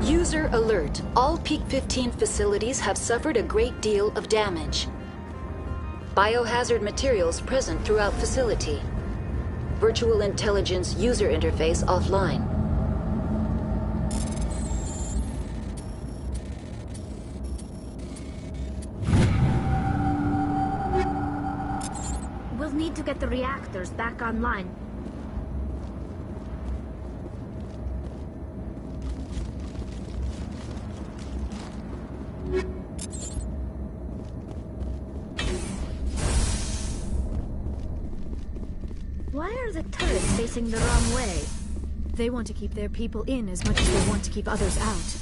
User alert. All Peak 15 facilities have suffered a great deal of damage. Biohazard materials present throughout facility. Virtual intelligence user interface offline. We'll need to get the reactors back online. Why are the turrets facing the wrong way? They want to keep their people in as much as they want to keep others out.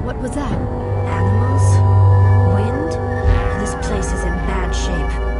What was that? Animals? Wind? This place is in bad shape.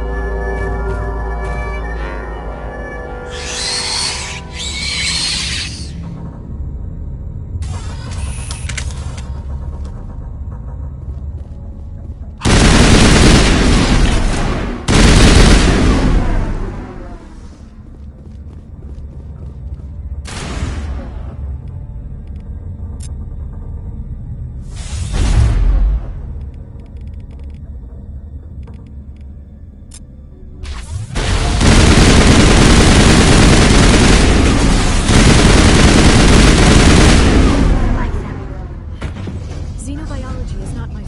Xenobiology is not my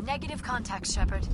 Negative contact, Shepard.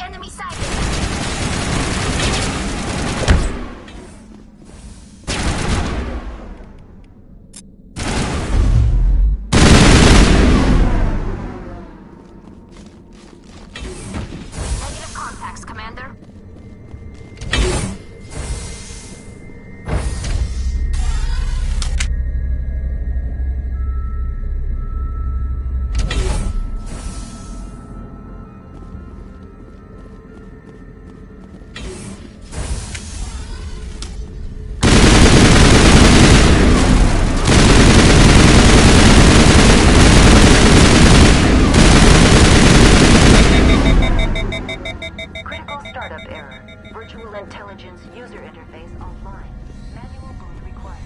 Enemy sighted! Negative contacts, Commander. Critical startup error. Virtual intelligence user interface offline. Manual boot required.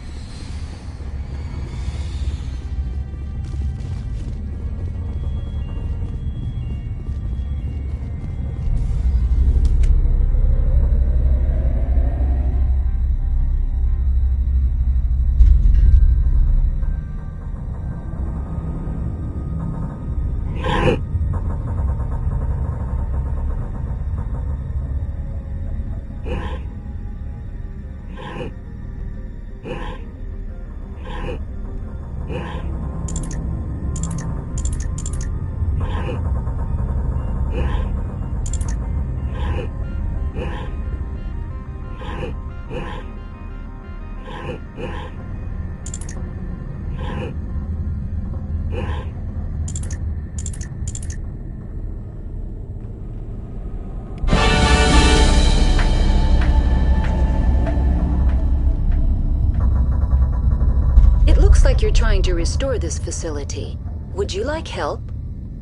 trying to restore this facility. Would you like help?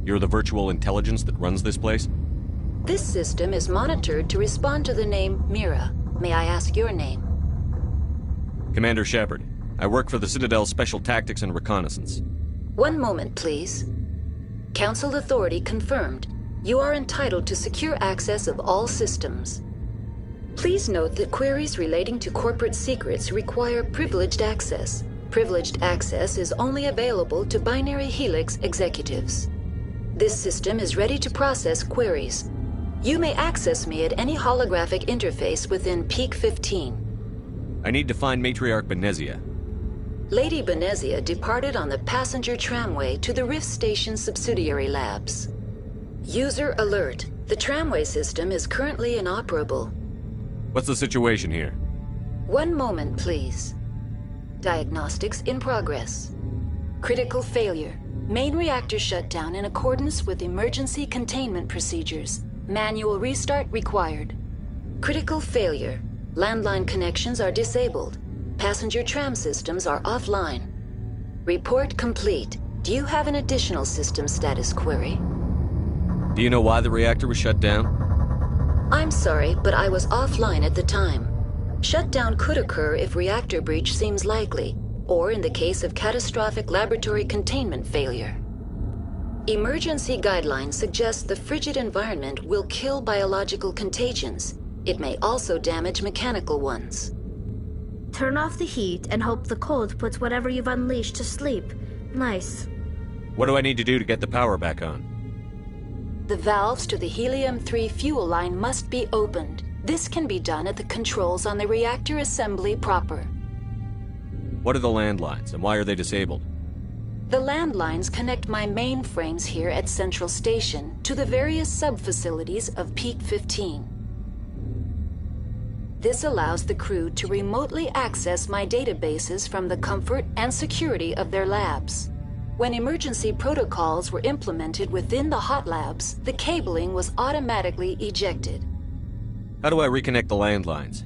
You're the virtual intelligence that runs this place? This system is monitored to respond to the name Mira. May I ask your name? Commander Shepard. I work for the Citadel Special Tactics and Reconnaissance. One moment, please. Council authority confirmed. You are entitled to secure access of all systems. Please note that queries relating to corporate secrets require privileged access. Privileged access is only available to Binary Helix executives. This system is ready to process queries. You may access me at any holographic interface within Peak 15. I need to find Matriarch Benezia. Lady Benezia departed on the passenger tramway to the Rift Station subsidiary labs. User alert. The tramway system is currently inoperable. What's the situation here? One moment, please. Diagnostics in progress. Critical failure. Main reactor shut down in accordance with emergency containment procedures. Manual restart required. Critical failure. Landline connections are disabled. Passenger tram systems are offline. Report complete. Do you have an additional system status query? Do you know why the reactor was shut down? I'm sorry, but I was offline at the time. Shutdown could occur if reactor breach seems likely, or in the case of catastrophic laboratory containment failure. Emergency guidelines suggest the frigid environment will kill biological contagions. It may also damage mechanical ones. Turn off the heat and hope the cold puts whatever you've unleashed to sleep. Nice. What do I need to do to get the power back on? The valves to the Helium-3 fuel line must be opened. This can be done at the controls on the reactor assembly proper. What are the landlines, and why are they disabled? The landlines connect my mainframes here at Central Station to the various sub-facilities of Peak 15. This allows the crew to remotely access my databases from the comfort and security of their labs. When emergency protocols were implemented within the hot labs, the cabling was automatically ejected. How do I reconnect the landlines?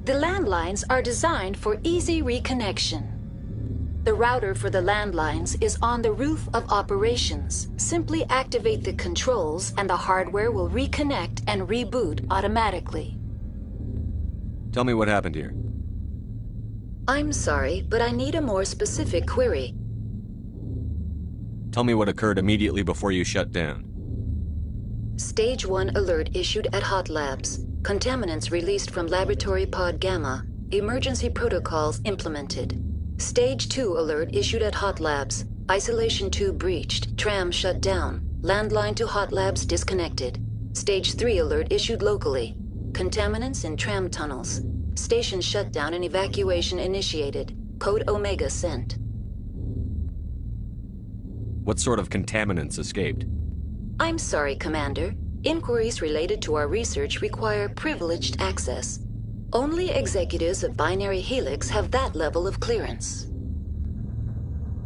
The landlines are designed for easy reconnection. The router for the landlines is on the roof of operations. Simply activate the controls and the hardware will reconnect and reboot automatically. Tell me what happened here. I'm sorry, but I need a more specific query. Tell me what occurred immediately before you shut down. Stage 1 alert issued at Hot Labs. Contaminants released from Laboratory Pod Gamma. Emergency protocols implemented. Stage 2 alert issued at Hot Labs. Isolation tube breached. Tram shut down. Landline to Hot Labs disconnected. Stage 3 alert issued locally. Contaminants in tram tunnels. Station shutdown and evacuation initiated. Code Omega sent. What sort of contaminants escaped? I'm sorry, Commander. Inquiries related to our research require privileged access. Only executives of Binary Helix have that level of clearance.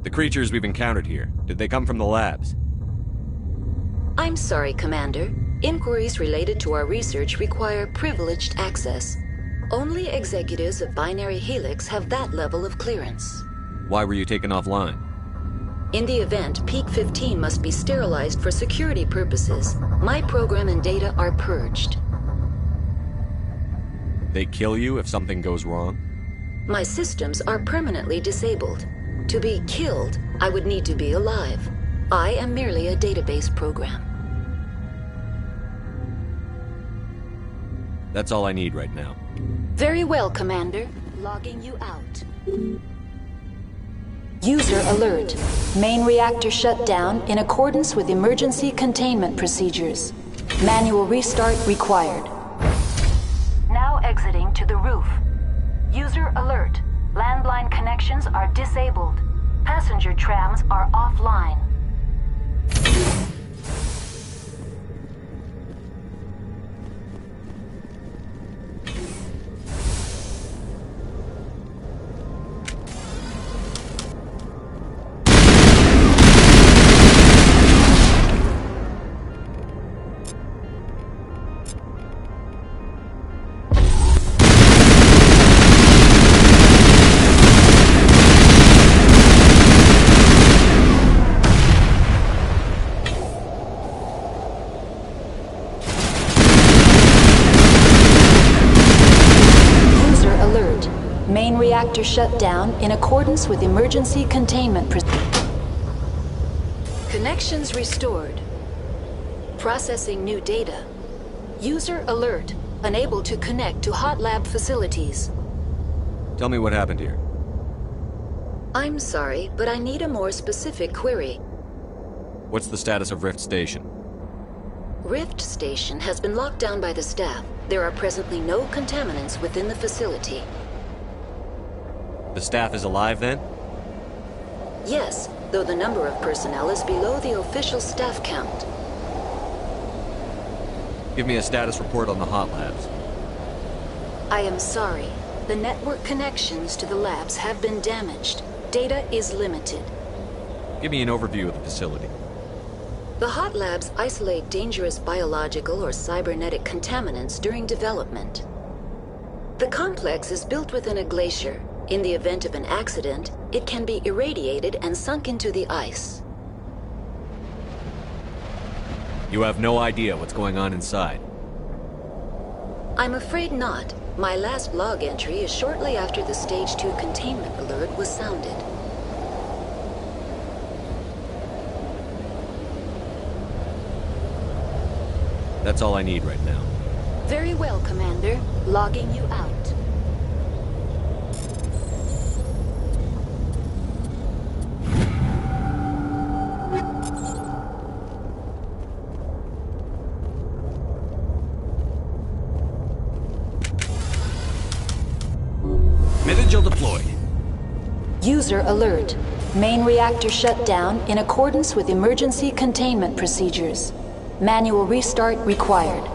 The creatures we've encountered here, did they come from the labs? I'm sorry, Commander. Inquiries related to our research require privileged access. Only executives of Binary Helix have that level of clearance. Why were you taken offline? In the event, Peak 15 must be sterilized for security purposes. My program and data are purged. They kill you if something goes wrong? My systems are permanently disabled. To be killed, I would need to be alive. I am merely a database program. That's all I need right now. Very well, Commander. Logging you out. User alert. Main reactor shut down in accordance with emergency containment procedures. Manual restart required. Now exiting to the roof. User alert. Landline connections are disabled. Passenger trams are offline. reactor shut down in accordance with emergency containment Connections restored. Processing new data. User alert. Unable to connect to hot lab facilities. Tell me what happened here. I'm sorry, but I need a more specific query. What's the status of Rift Station? Rift Station has been locked down by the staff. There are presently no contaminants within the facility. The staff is alive then? Yes, though the number of personnel is below the official staff count. Give me a status report on the hot labs. I am sorry. The network connections to the labs have been damaged. Data is limited. Give me an overview of the facility. The hot labs isolate dangerous biological or cybernetic contaminants during development. The complex is built within a glacier. In the event of an accident, it can be irradiated and sunk into the ice. You have no idea what's going on inside. I'm afraid not. My last log entry is shortly after the Stage 2 containment alert was sounded. That's all I need right now. Very well, Commander. Logging you out. Metagel deployed. User alert. Main reactor shut down in accordance with emergency containment procedures. Manual restart required.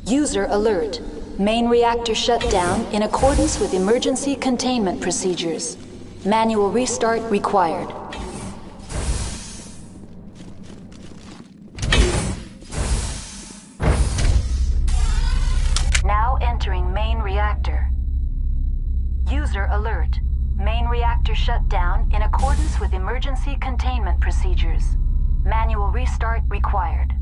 User alert. Main reactor shut down in accordance with emergency containment procedures. Manual restart required. Now entering main reactor. User alert. Main reactor shut down in accordance with emergency containment procedures. Manual restart required.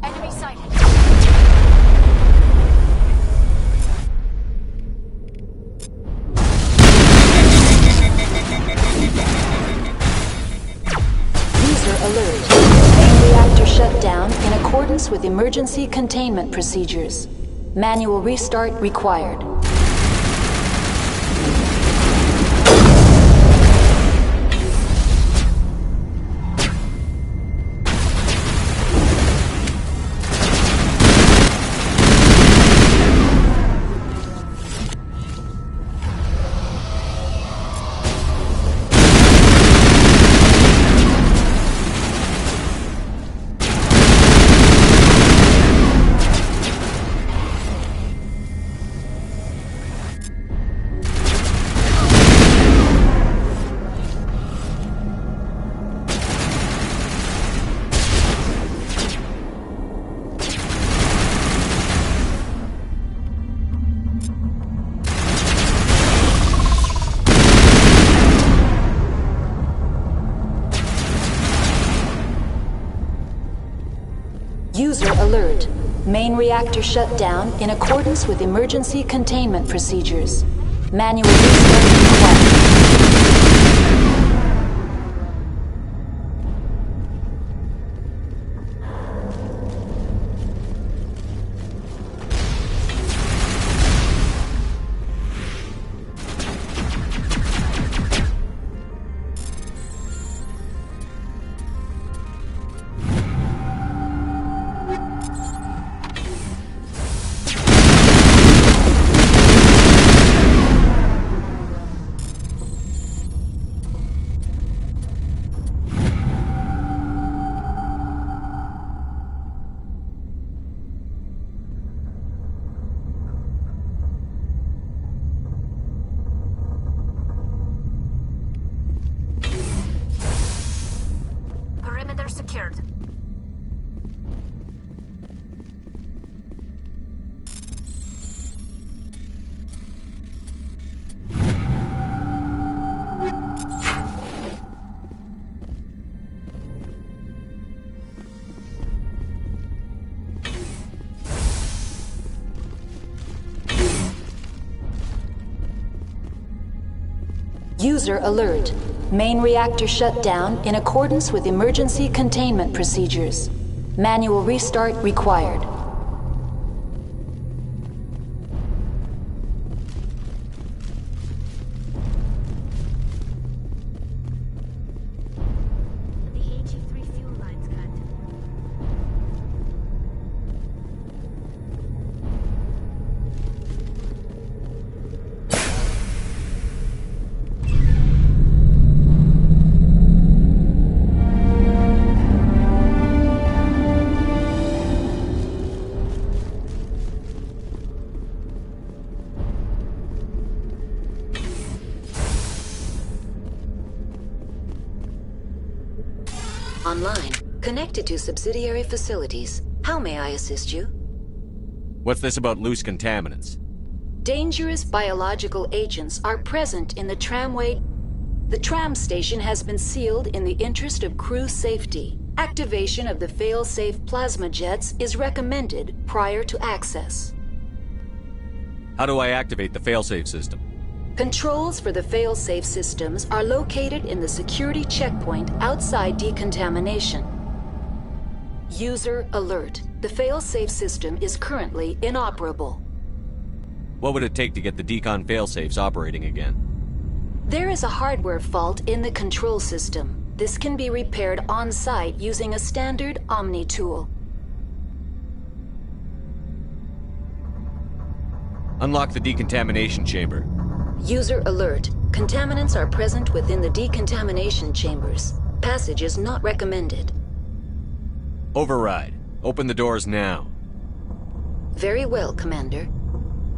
Enemy sighted. User alert. Main reactor shut down in accordance with emergency containment procedures. Manual restart required. User alert. Main reactor shut down in accordance with emergency containment procedures. Manual restart required. User alert. Main reactor shut down in accordance with emergency containment procedures. Manual restart required. The AG3 fuel line's cut. Online. Connected to subsidiary facilities. How may I assist you? What's this about loose contaminants? Dangerous biological agents are present in the tramway. The tram station has been sealed in the interest of crew safety. Activation of the fail-safe plasma jets is recommended prior to access. How do I activate the failsafe system? Controls for the fail-safe systems are located in the security checkpoint outside decontamination. User alert. The fail-safe system is currently inoperable. What would it take to get the decon failsafes operating again? There is a hardware fault in the control system. This can be repaired on-site using a standard Omni tool. Unlock the decontamination chamber. User alert. Contaminants are present within the decontamination chambers. Passage is not recommended. Override. Open the doors now. Very well, Commander.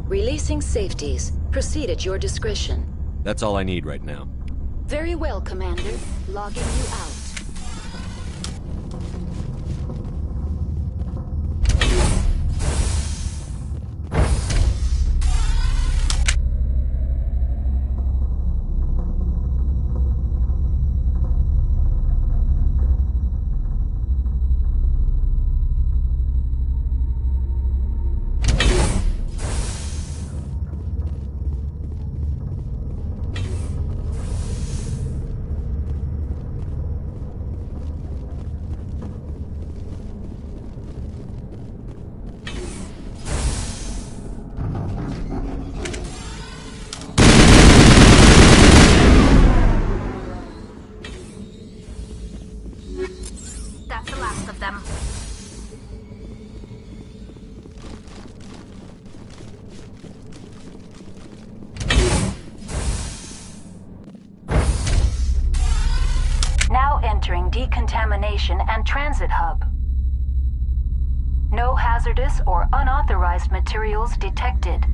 Releasing safeties. Proceed at your discretion. That's all I need right now. Very well, Commander. Logging you out. That's the last of them. Now entering decontamination and transit hub. No hazardous or unauthorized materials detected.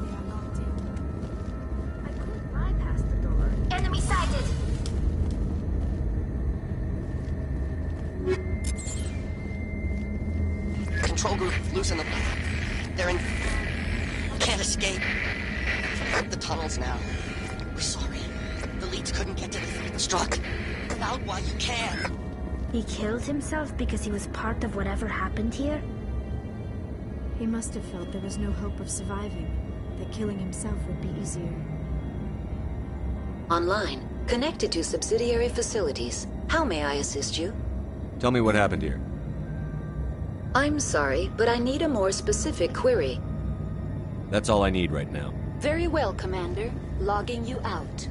They are locked in. I could bypass the door. Enemy sighted! Control group, loosen them. They're in... Can't escape. The tunnels now. We're sorry. The leads couldn't get to the thing that struck. Out while you can. He killed himself because he was part of whatever happened here? He must have felt there was no hope of surviving, that killing himself would be easier. Online. Connected to subsidiary facilities. How may I assist you? Tell me what happened here. I'm sorry, but I need a more specific query. That's all I need right now. Very well, Commander. Logging you out.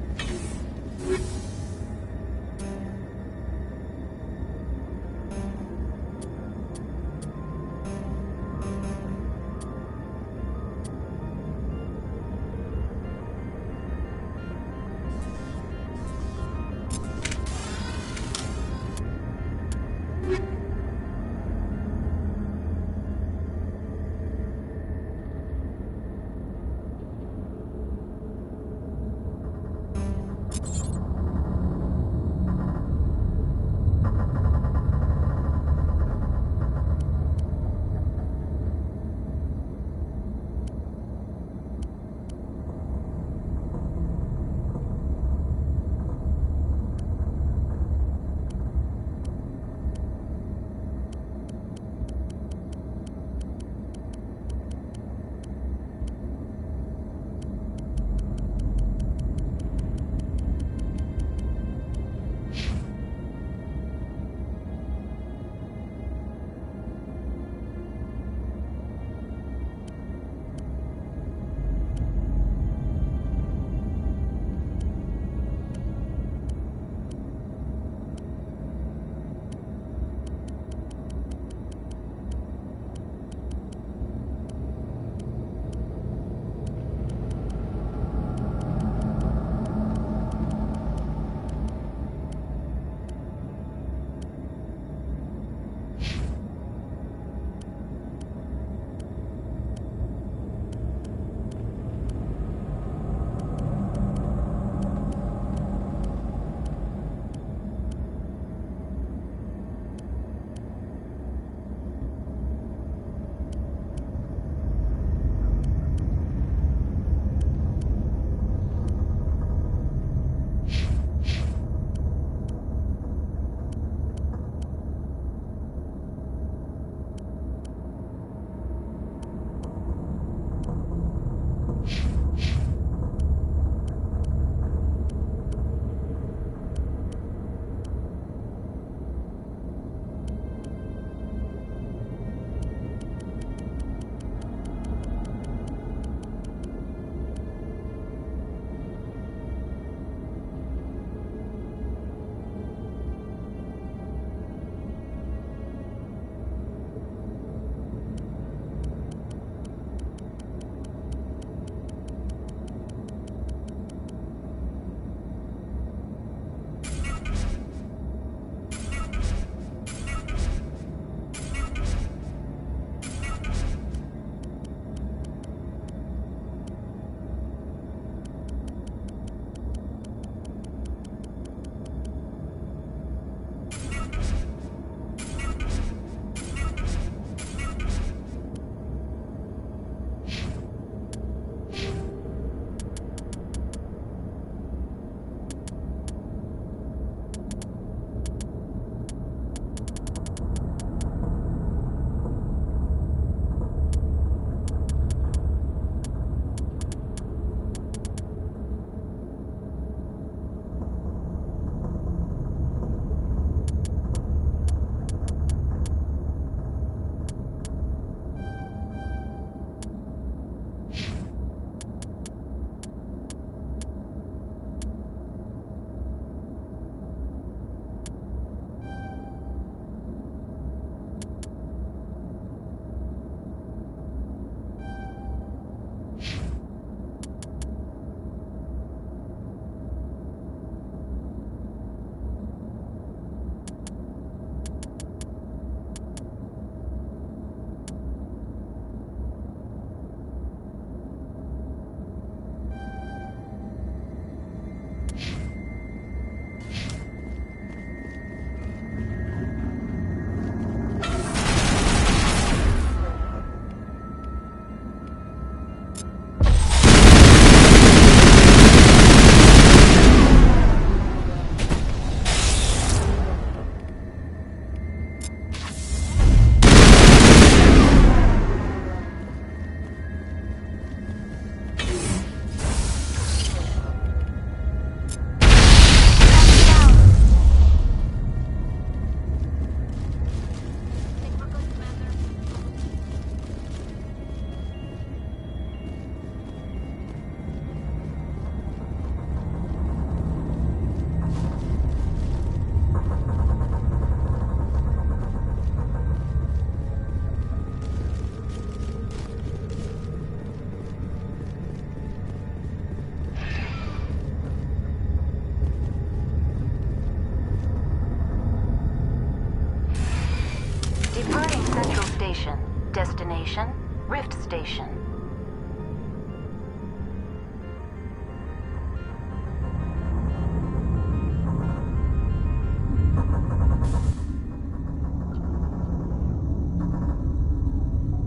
Station.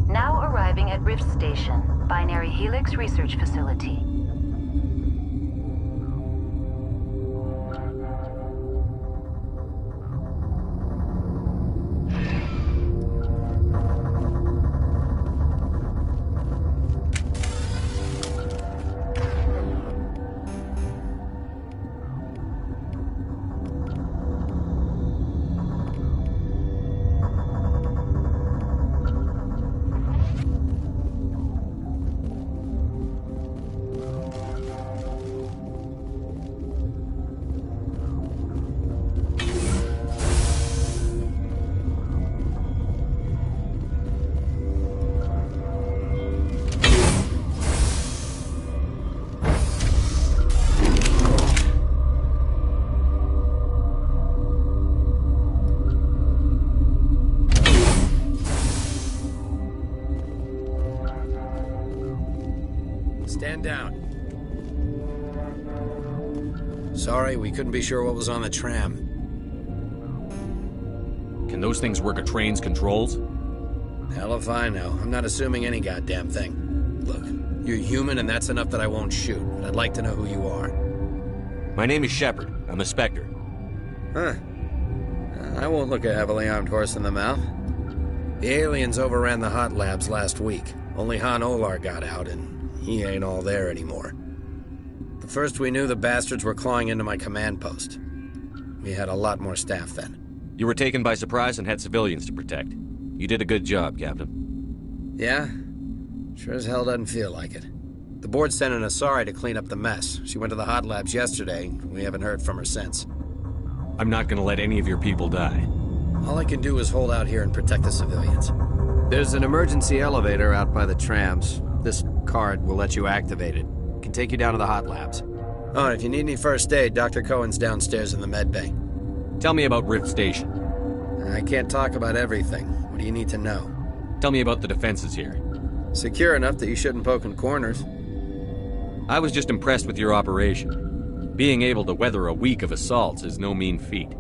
Now arriving at Rift Station, Binary Helix Research Facility. Stand down. Sorry, we couldn't be sure what was on the tram. Can those things work a train's controls? Hell if I know. I'm not assuming any goddamn thing. Look, you're human and that's enough that I won't shoot, but I'd like to know who you are. My name is Shepard. I'm a Spectre. Huh. I won't look a heavily armed horse in the mouth. The aliens overran the hot labs last week. Only Han Olar got out, and he ain't all there anymore. The first we knew, the bastards were clawing into my command post. We had a lot more staff then. You were taken by surprise and had civilians to protect. You did a good job, Captain. Yeah? Sure as hell doesn't feel like it. The board sent an Asari to clean up the mess. She went to the hot labs yesterday. We haven't heard from her since. I'm not gonna let any of your people die. All I can do is hold out here and protect the civilians. There's an emergency elevator out by the trams. This card will let you activate it. It can take you down to the hot labs. Oh, and if you need any first aid, Dr. Cohen's downstairs in the med bay. Tell me about Rift Station. I can't talk about everything. What do you need to know? Tell me about the defenses here. Secure enough that you shouldn't poke in corners. I was just impressed with your operation. Being able to weather a week of assaults is no mean feat.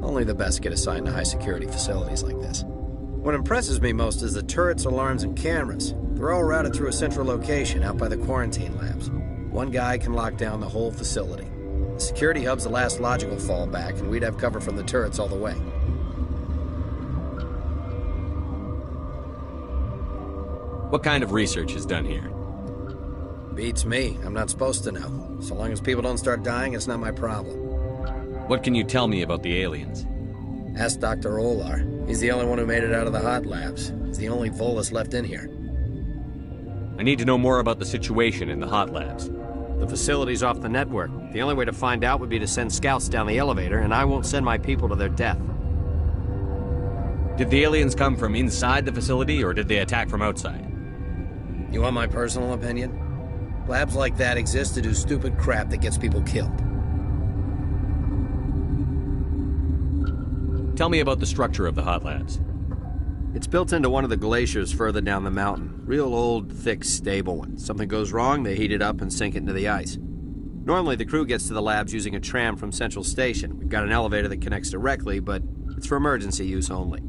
Only the best get assigned to high-security facilities like this. What impresses me most is the turrets, alarms, and cameras. They're all routed through a central location out by the quarantine labs. One guy can lock down the whole facility. The security hub's the last logical fallback, and we'd have cover from the turrets all the way. What kind of research is done here? Beats me. I'm not supposed to know. So long as people don't start dying, it's not my problem. What can you tell me about the aliens? Ask Dr. Olar. He's the only one who made it out of the hot labs. He's the only Volus left in here. I need to know more about the situation in the hot labs. The facility's off the network. The only way to find out would be to send scouts down the elevator, and I won't send my people to their death. Did the aliens come from inside the facility, or did they attack from outside? You want my personal opinion? Labs like that exist to do stupid crap that gets people killed. Tell me about the structure of the hot labs. It's built into one of the glaciers further down the mountain. Real old, thick, stable one. Something goes wrong, they heat it up and sink it into the ice. Normally, the crew gets to the labs using a tram from Central Station. We've got an elevator that connects directly, but it's for emergency use only.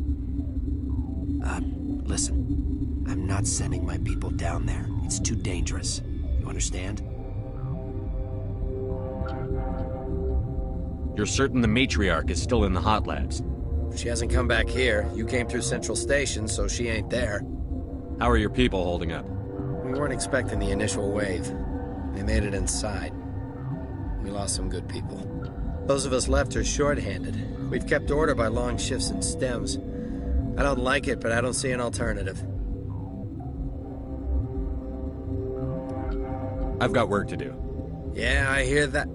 Listen. I'm not sending my people down there. It's too dangerous. You understand? You're certain the matriarch is still in the hot labs? She hasn't come back here. You came through Central Station, so she ain't there. How are your people holding up? We weren't expecting the initial wave. They made it inside. We lost some good people. Those of us left are short-handed. We've kept order by long shifts and stems. I don't like it, but I don't see an alternative. I've got work to do. Yeah, I hear that.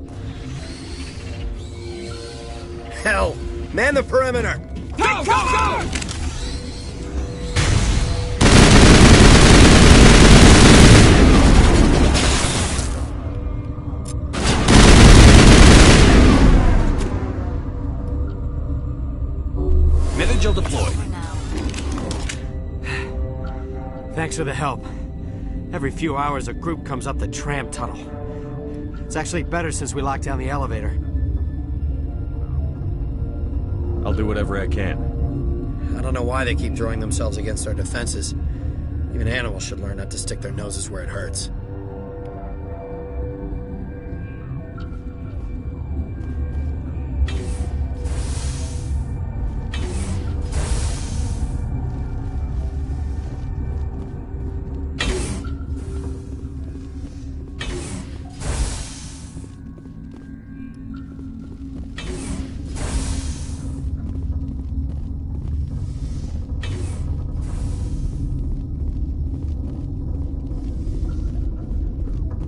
Hell! Man the perimeter! Go, go, go! Metagel deployed. Thanks for the help. Every few hours, a group comes up the tram tunnel. It's actually better since we locked down the elevator. I'll do whatever I can. I don't know why they keep throwing themselves against our defenses. Even animals should learn not to stick their noses where it hurts.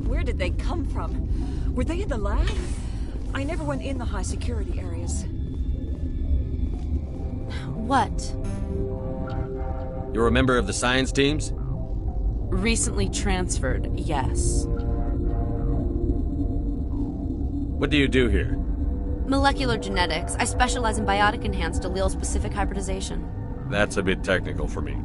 Where did they come from? Were they in the lab? I never went in the high security areas. What? You're a member of the science teams? Recently transferred, yes. What do you do here? Molecular genetics. I specialize in biotic-enhanced allele-specific hybridization. That's a bit technical for me.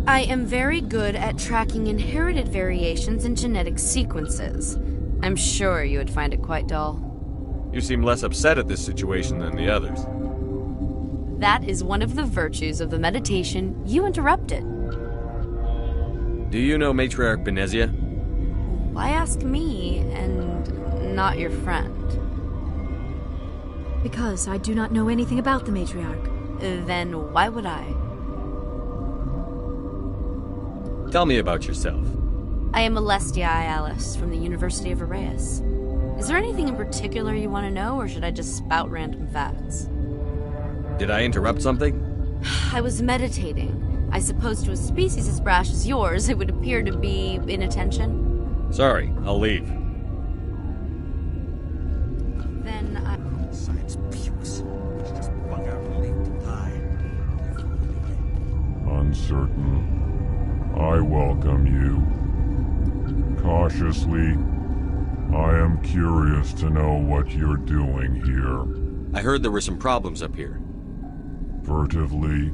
I am very good at tracking inherited variations in genetic sequences. I'm sure you would find it quite dull. You seem less upset at this situation than the others. That is one of the virtues of the meditation you interrupted. Do you know Matriarch Benezia? Why ask me and not your friend? Because I do not know anything about the Matriarch. Then why would I? Tell me about yourself. I am Alestia Ayalis from the University of Arraeus. Is there anything in particular you want to know, or should I just spout random facts? Did I interrupt something? I was meditating. I suppose to a species as brash as yours, it would appear to be inattention. Sorry, I'll leave. Then I... Science puce. It's just bung out late to die. Uncertain. I welcome you. Cautiously, I am curious to know what you're doing here. I heard there were some problems up here. Furtively,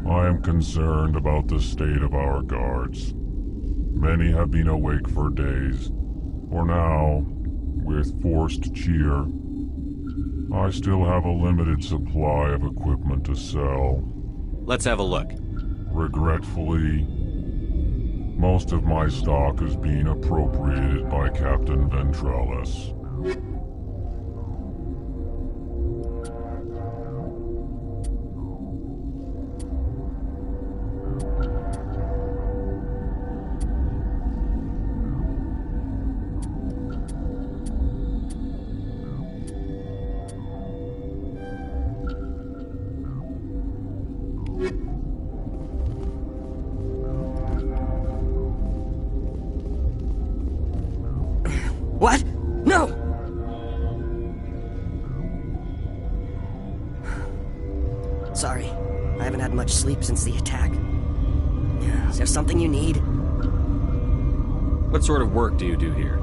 I am concerned about the state of our guards. Many have been awake for days. For now, with forced cheer, I still have a limited supply of equipment to sell. Let's have a look. Regretfully, most of my stock is being appropriated by Captain Ventralis. What? No! Sorry. I haven't had much sleep since the attack. Is there something you need? What sort of work do you do here?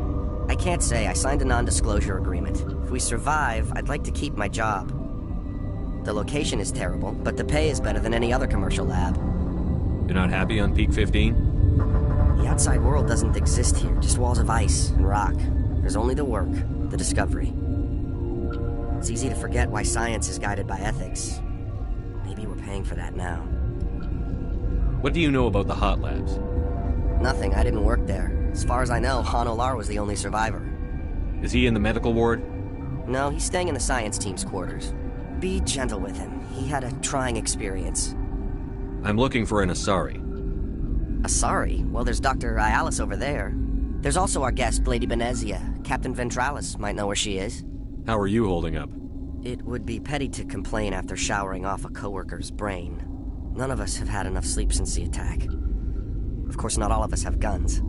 I can't say. I signed a non-disclosure agreement. If we survive, I'd like to keep my job. The location is terrible, but the pay is better than any other commercial lab. You're not happy on Peak 15? The outside world doesn't exist here, just walls of ice and rock. There's only the work, the discovery. It's easy to forget why science is guided by ethics. Maybe we're paying for that now. What do you know about the hot labs? Nothing, I didn't work there. As far as I know, Han Olar was the only survivor. Is he in the medical ward? No, he's staying in the science team's quarters. Be gentle with him. He had a trying experience. I'm looking for an Asari. Asari? Well, there's Dr. Ayalis over there. There's also our guest, Lady Benezia. Captain Ventralis might know where she is. How are you holding up? It would be petty to complain after showering off a coworker's brain. None of us have had enough sleep since the attack. Of course, not all of us have guns.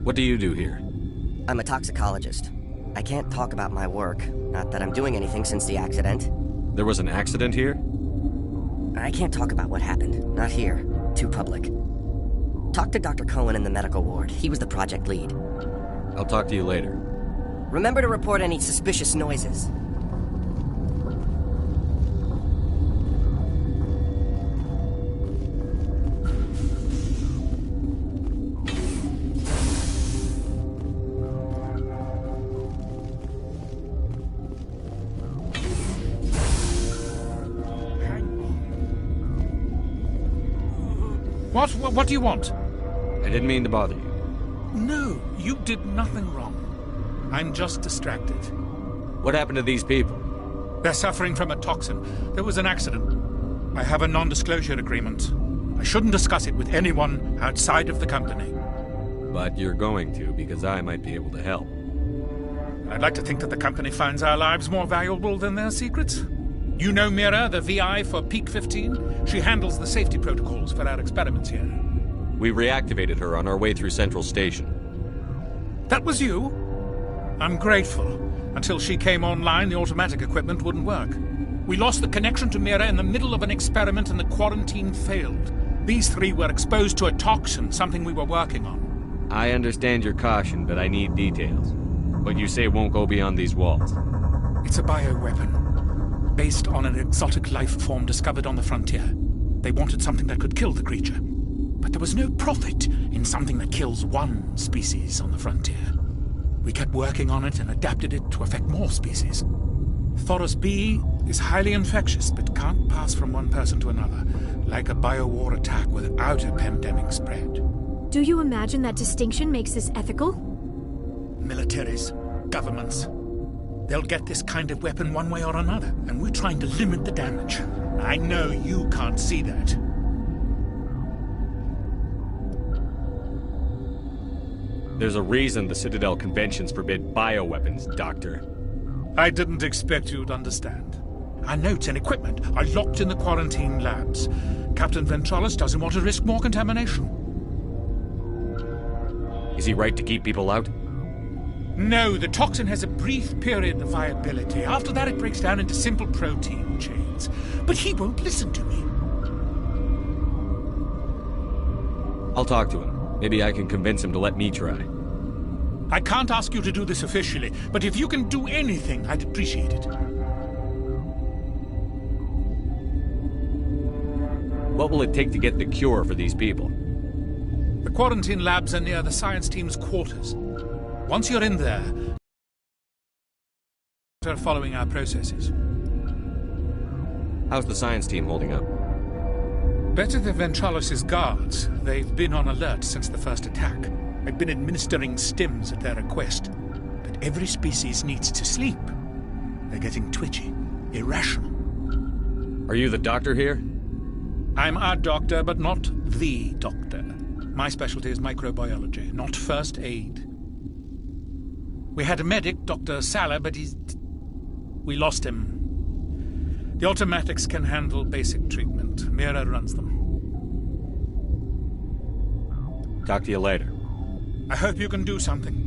What do you do here? I'm a toxicologist. I can't talk about my work. Not that I'm doing anything since the accident. There was an accident here? I can't talk about what happened. Not here. Too public. Talk to Dr. Cohen in the medical ward. He was the project lead. I'll talk to you later. Remember to report any suspicious noises. What do you want? I didn't mean to bother you. No, you did nothing wrong. I'm just distracted. What happened to these people? They're suffering from a toxin. There was an accident. I have a non-disclosure agreement. I shouldn't discuss it with anyone outside of the company. But you're going to, because I might be able to help. I'd like to think that the company finds our lives more valuable than their secrets. You know Mira, the VI for Peak 15? She handles the safety protocols for our experiments here. We reactivated her on our way through Central Station. That was you? I'm grateful. Until she came online, the automatic equipment wouldn't work. We lost the connection to Mira in the middle of an experiment and the quarantine failed. These three were exposed to a toxin, something we were working on. I understand your caution, but I need details. What you say won't go beyond these walls. It's a bioweapon, based on an exotic life form discovered on the frontier. They wanted something that could kill the creature. But there was no profit in something that kills one species on the frontier. We kept working on it and adapted it to affect more species. Thoros B is highly infectious, but can't pass from one person to another, like a biowar attack without a pandemic spread. Do you imagine that distinction makes this ethical? Militaries, governments, they'll get this kind of weapon one way or another, and we're trying to limit the damage. I know you can't see that. There's a reason the Citadel conventions forbid bioweapons, Doctor. I didn't expect you'd understand. Our notes and equipment are locked in the quarantine labs. Captain Ventralis doesn't want to risk more contamination. Is he right to keep people out? No, the toxin has a brief period of viability. After that, it breaks down into simple protein chains. But he won't listen to me. I'll talk to him. Maybe I can convince him to let me try. I can't ask you to do this officially, but if you can do anything, I'd appreciate it. What will it take to get the cure for these people? The quarantine labs are near the science team's quarters. Once you're in there, they're following our processes. How's the science team holding up? Better than Ventralis' guards. They've been on alert since the first attack. I've been administering stims at their request. But every species needs to sleep. They're getting twitchy, irrational. Are you the doctor here? I'm a doctor, but not the doctor. My specialty is microbiology, not first aid. We had a medic, Dr. Sala, but we lost him. The automatics can handle basic treatment. Mira runs them. Talk to you later. I hope you can do something.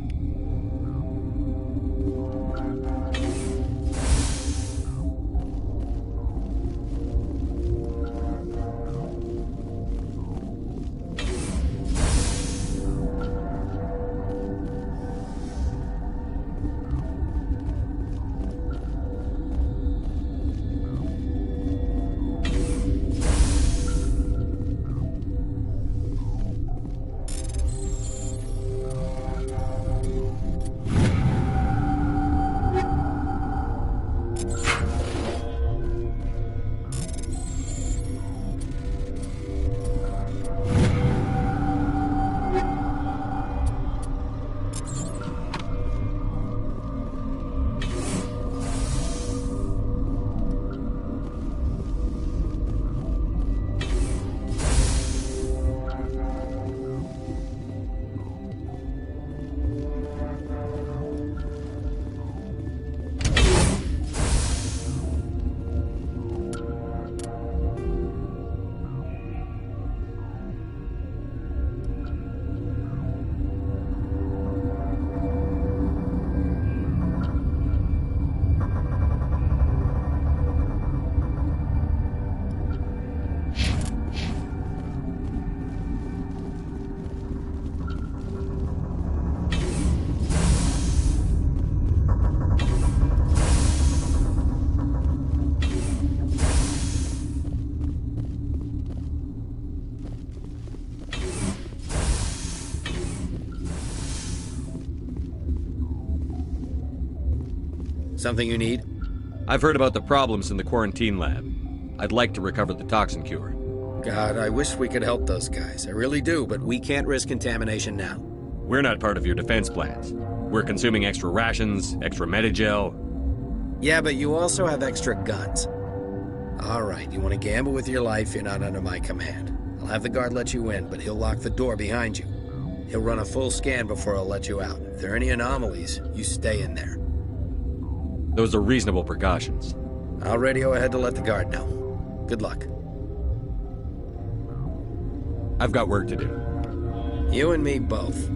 Something you need? I've heard about the problems in the quarantine lab. I'd like to recover the toxin cure. God, I wish we could help those guys. I really do, but we can't risk contamination now. We're not part of your defense plans. We're consuming extra rations, extra Medigel. Yeah, but you also have extra guns. All right, you want to gamble with your life, you're not under my command. I'll have the guard let you in, but he'll lock the door behind you. He'll run a full scan before he'll let you out. If there are any anomalies, you stay in there. Those are reasonable precautions. I'll radio ahead to let the guard know. Good luck. I've got work to do. You and me both.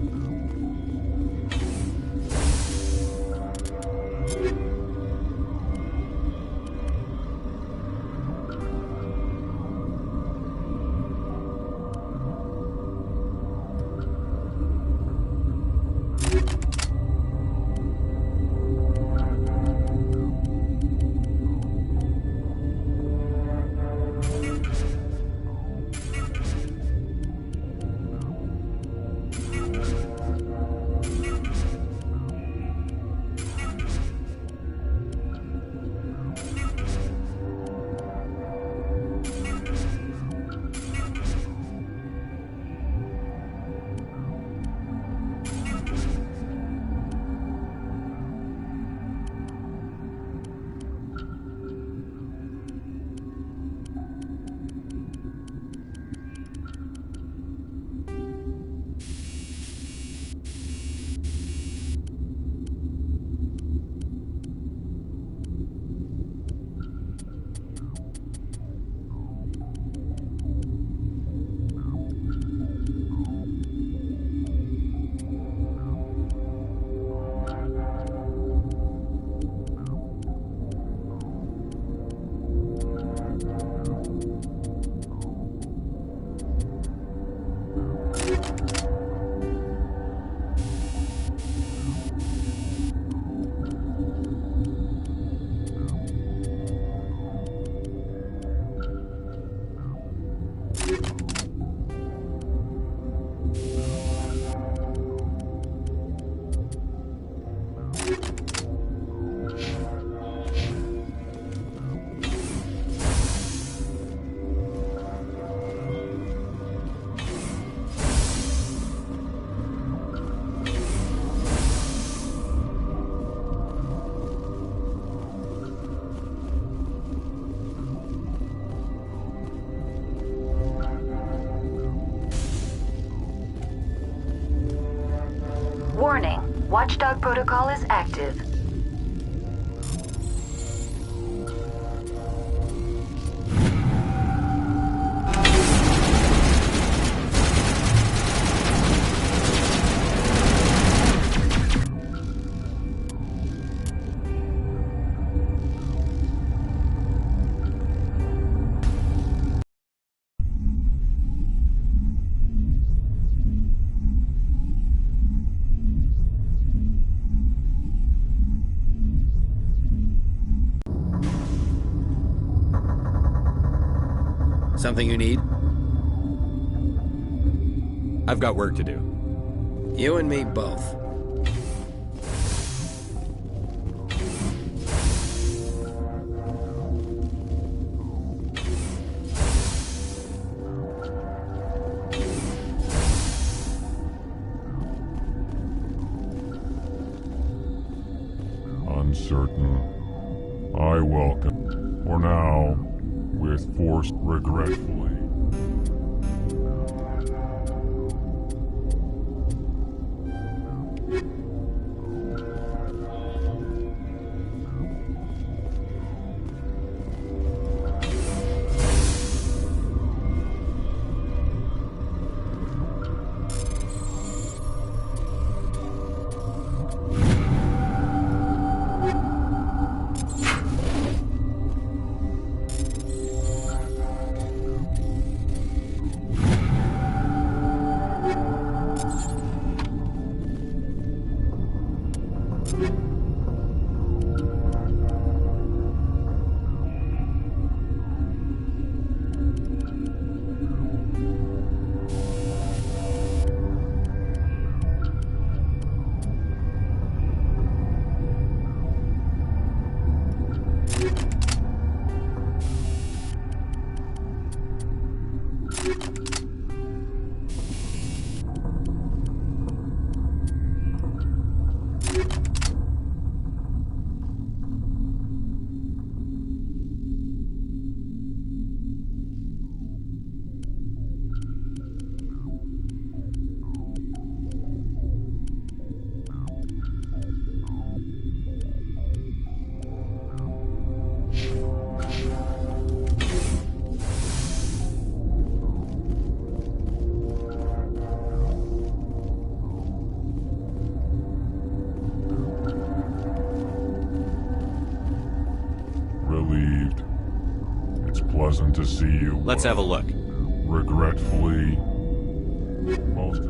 Warning, Watchdog protocol is active. Something you need? I've got work to do. You and me both. Uncertain. I welcome. For now, with force regretfully. pleasant to see you. Let's have a look. Regretfully, most...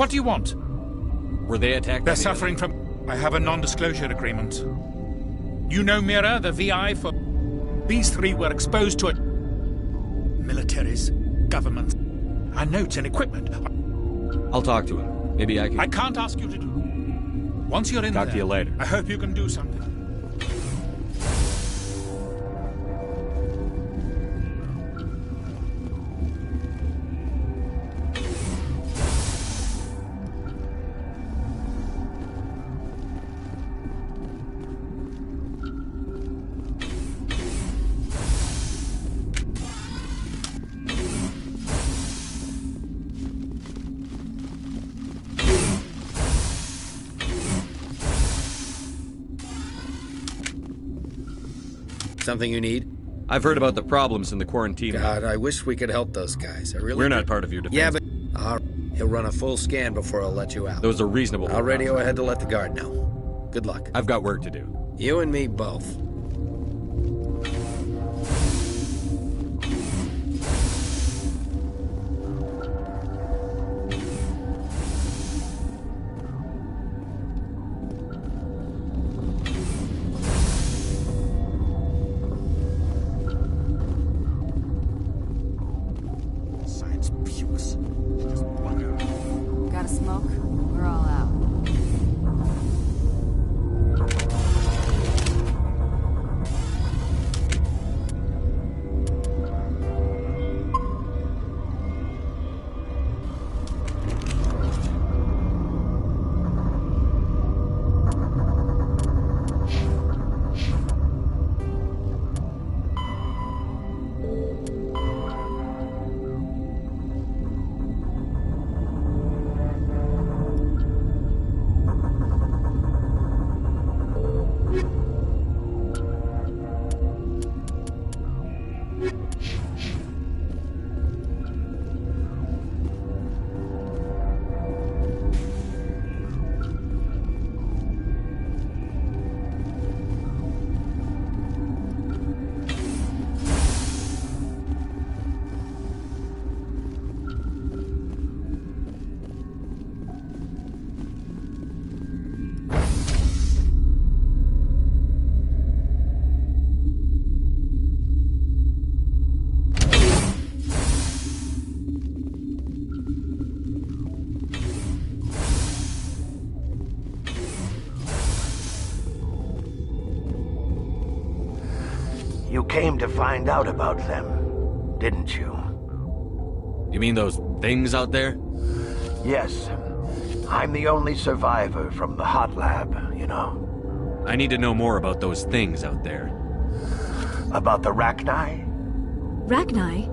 What do you want? Were they attacked? They're suffering from... I have a non-disclosure agreement. You know Mira, the VI for... These three were exposed to it. Militaries, government, our notes and equipment. I'll talk to him. Maybe I can... I can't ask you to do. Once you're in there... Talk to you later. I hope you can do something. Something you need? I've heard about the problems in the quarantine. God, I wish we could help those guys. I really We're not part of your defense. Yeah, but... he'll run a full scan before I'll let you out. Those are reasonable. I'll radio ahead to let the guard know. Good luck. I've got work to do. You and me both. Got a smoke? We're all out. came to find out about them, didn't you? You mean those things out there? Yes. I'm the only survivor from the hot lab, you know. I need to know more about those things out there. About the Rachni? Rachni?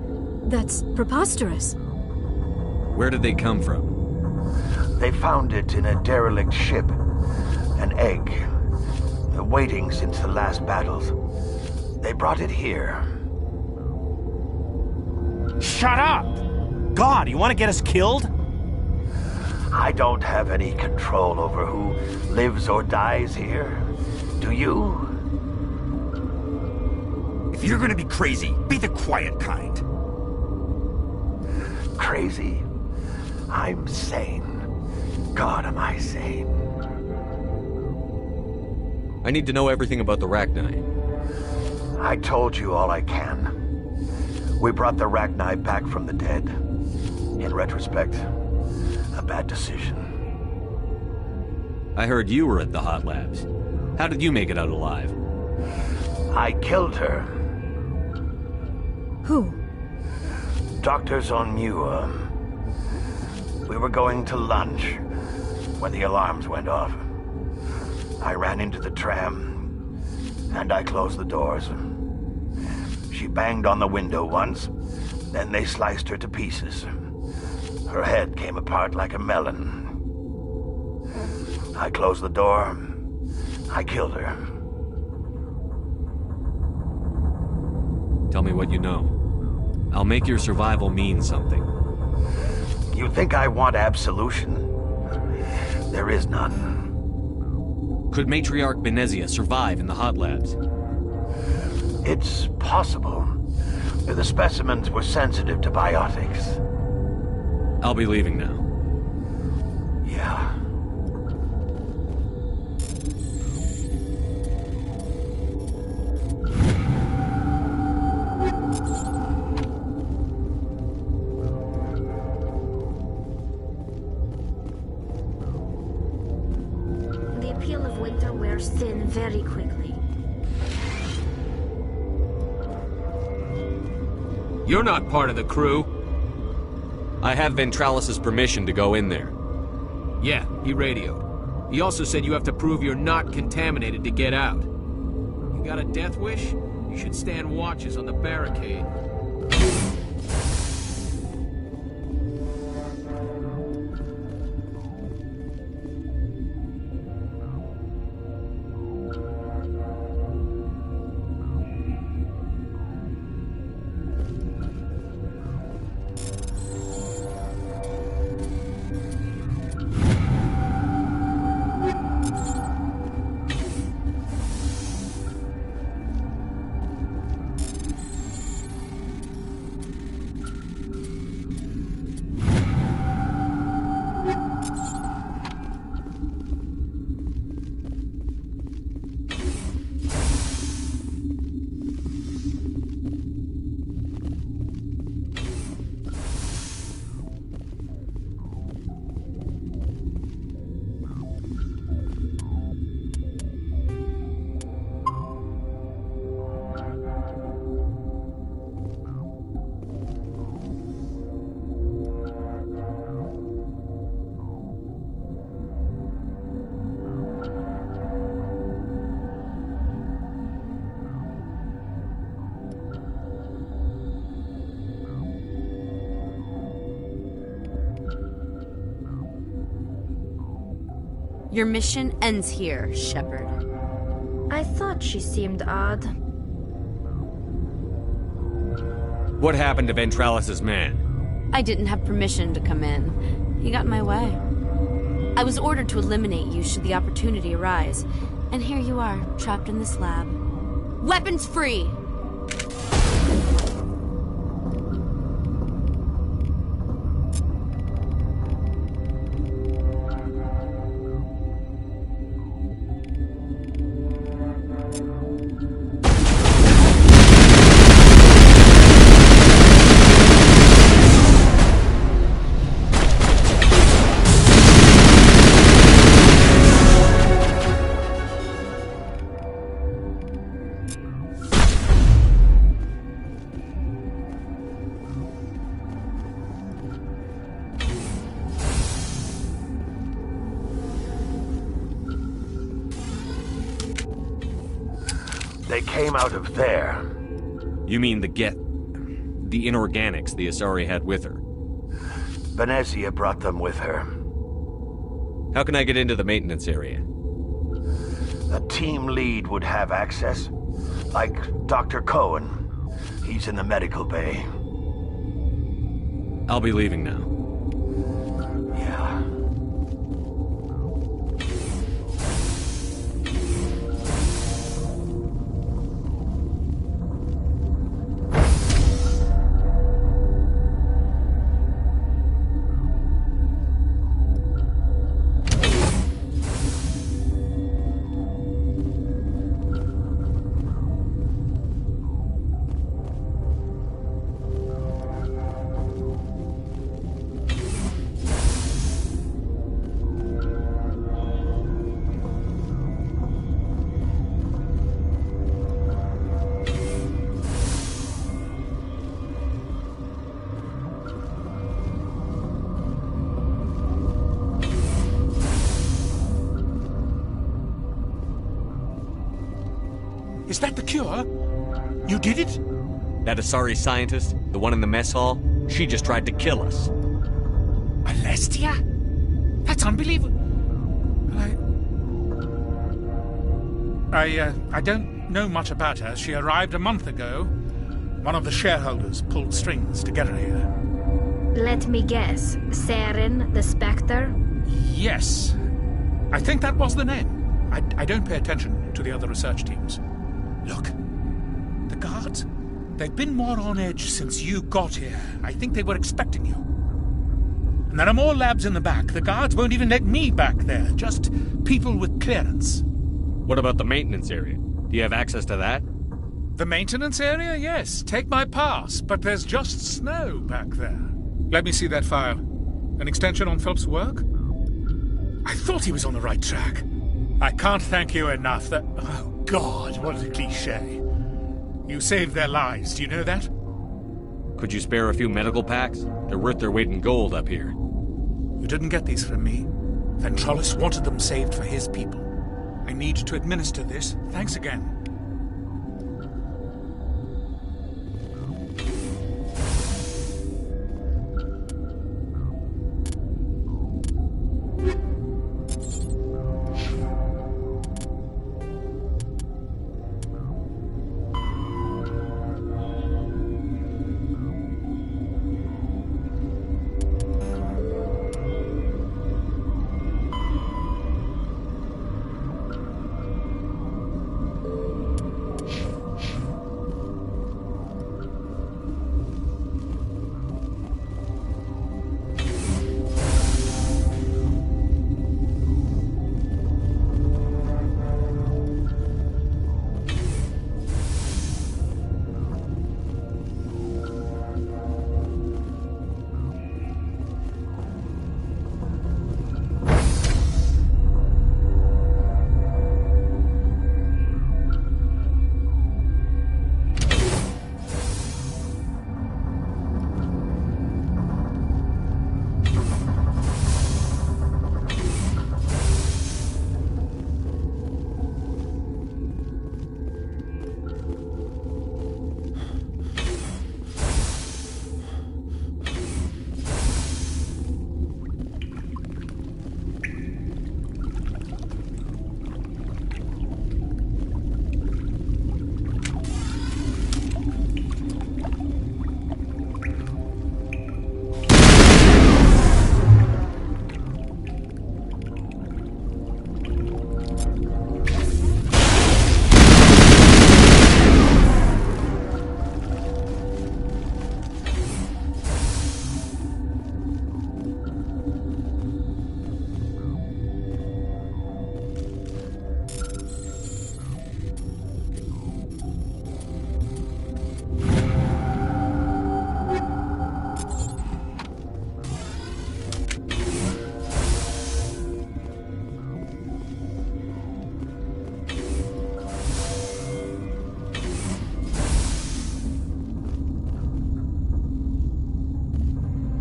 That's preposterous. Where did they come from? They found it in a derelict ship. An egg. Waiting since the last battles. They brought it here. Shut up! God, you want to get us killed? I don't have any control over who lives or dies here. Do you? If you're gonna be crazy, be the quiet kind. Crazy? I'm sane. God, am I sane. I need to know everything about the Rachni. I told you all I can. We brought the Rachni back from the dead. In retrospect, a bad decision. I heard you were at the hot labs. How did you make it out alive? I killed her. Who? Dr. Zonmua. We were going to lunch when the alarms went off. I ran into the tram, and I closed the doors. She banged on the window once, then they sliced her to pieces. Her head came apart like a melon. I closed the door. I killed her. Tell me what you know. I'll make your survival mean something. You think I want absolution? There is none. Could Matriarch Benezia survive in the hot labs? It's possible. The specimens were sensitive to biotics. I'll be leaving now. Yeah. The appeal of winter wears thin very quickly. You're not part of the crew. I have Ventralis' permission to go in there. Yeah, he radioed. He also said you have to prove you're not contaminated to get out. You got a death wish? You should stand watches on the barricade. Your mission ends here, Shepard. I thought she seemed odd. What happened to Ventralis' man? I didn't have permission to come in. He got in my way. I was ordered to eliminate you should the opportunity arise. And here you are, trapped in this lab. Weapons free! They came out of there. You mean the inorganics the Asari had with her? Venezia brought them with her. How can I get into the maintenance area? A team lead would have access. Like Dr. Cohen. He's in the medical bay. I'll be leaving now. Yeah. Is that the cure? You did it? That Asari scientist, the one in the mess hall, she just tried to kill us. Alestia? That's unbelievable. I don't know much about her. She arrived a month ago. One of the shareholders pulled strings to get her here. Let me guess. Saren, the Spectre? Yes. I think that was the name. I don't pay attention to the other research teams. Look, the guards, they've been more on edge since you got here. I think they were expecting you. And there are more labs in the back. The guards won't even let me back there. Just people with clearance. What about the maintenance area? Do you have access to that? The maintenance area? Yes. Take my pass. But there's just snow back there. Let me see that file. An extension on Phelps' work? I thought he was on the right track. I can't thank you enough. That... Oh, God, what a cliché. You saved their lives, do you know that? Could you spare a few medical packs? They're worth their weight in gold up here. You didn't get these from me. Ventrolis wanted them saved for his people. I need to administer this. Thanks again.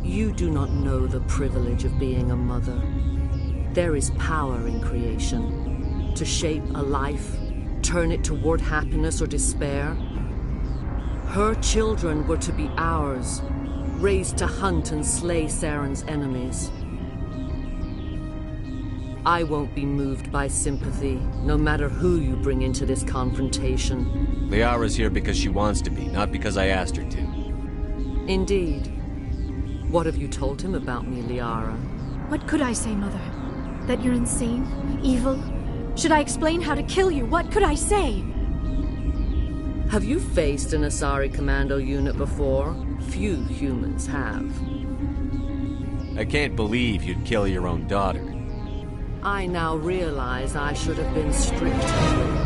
You do not know the privilege of being a mother. There is power in creation, to shape a life, turn it toward happiness or despair. Her children were to be ours, raised to hunt and slay Saren's enemies. I won't be moved by sympathy, no matter who you bring into this confrontation. Liara's here because she wants to be, not because I asked her to. Indeed. What have you told him about me, Liara? What could I say, Mother? That you're insane? Evil? Should I explain how to kill you? What could I say? Have you faced an Asari commando unit before? Few humans have. I can't believe you'd kill your own daughter. I now realize I should have been stricter.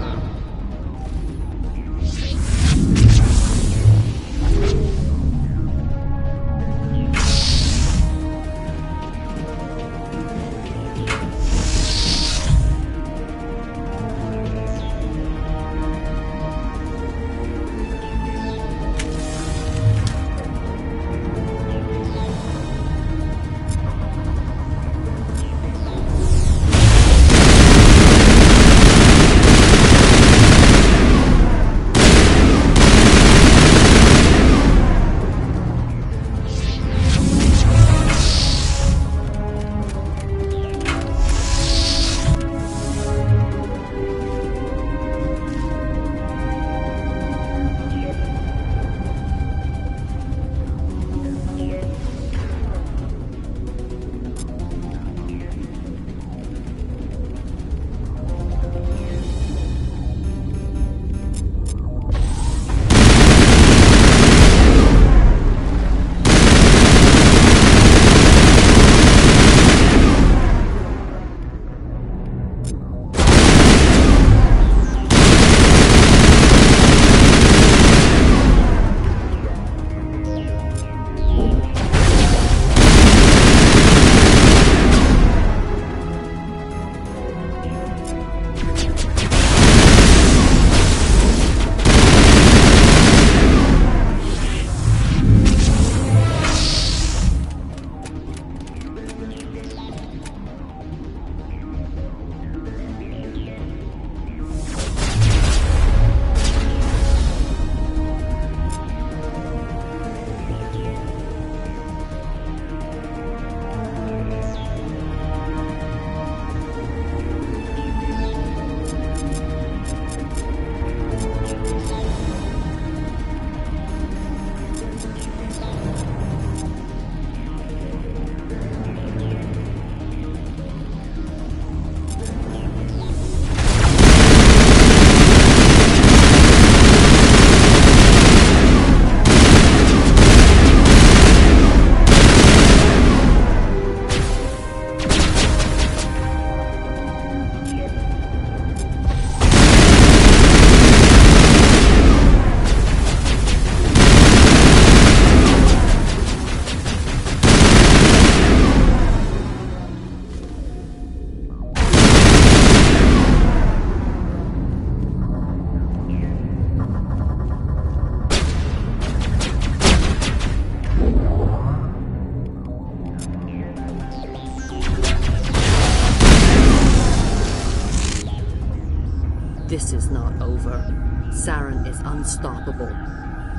This is not over. Saren is unstoppable.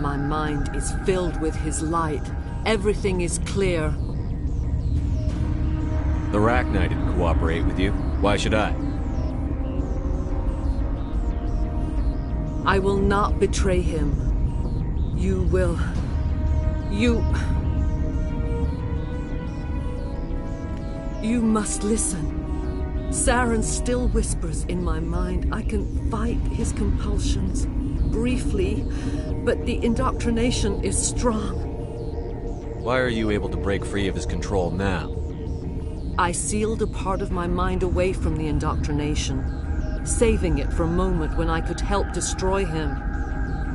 My mind is filled with his light. Everything is clear. The Rachni didn't cooperate with you. Why should I? I will not betray him. You will. You must listen. Saren still whispers in my mind. I can fight his compulsions. Briefly, but the indoctrination is strong. Why are you able to break free of his control now? I sealed a part of my mind away from the indoctrination, saving it for a moment when I could help destroy him.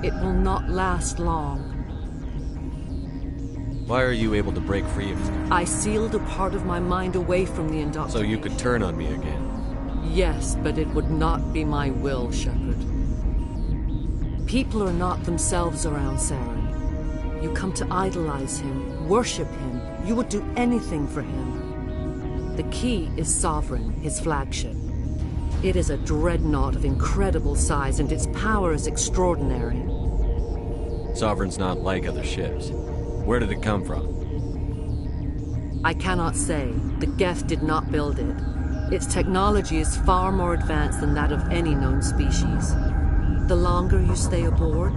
It will not last long. Why are you able to break free of his control? I sealed a part of my mind away from the indoctrination. So you could turn on me again? Yes, but it would not be my will, Shepard. People are not themselves around Saren. You come to idolize him, worship him. You would do anything for him. The key is Sovereign, his flagship. It is a dreadnought of incredible size, and its power is extraordinary. Sovereign's not like other ships. Where did it come from? I cannot say. The Geth did not build it. Its technology is far more advanced than that of any known species. The longer you stay aboard,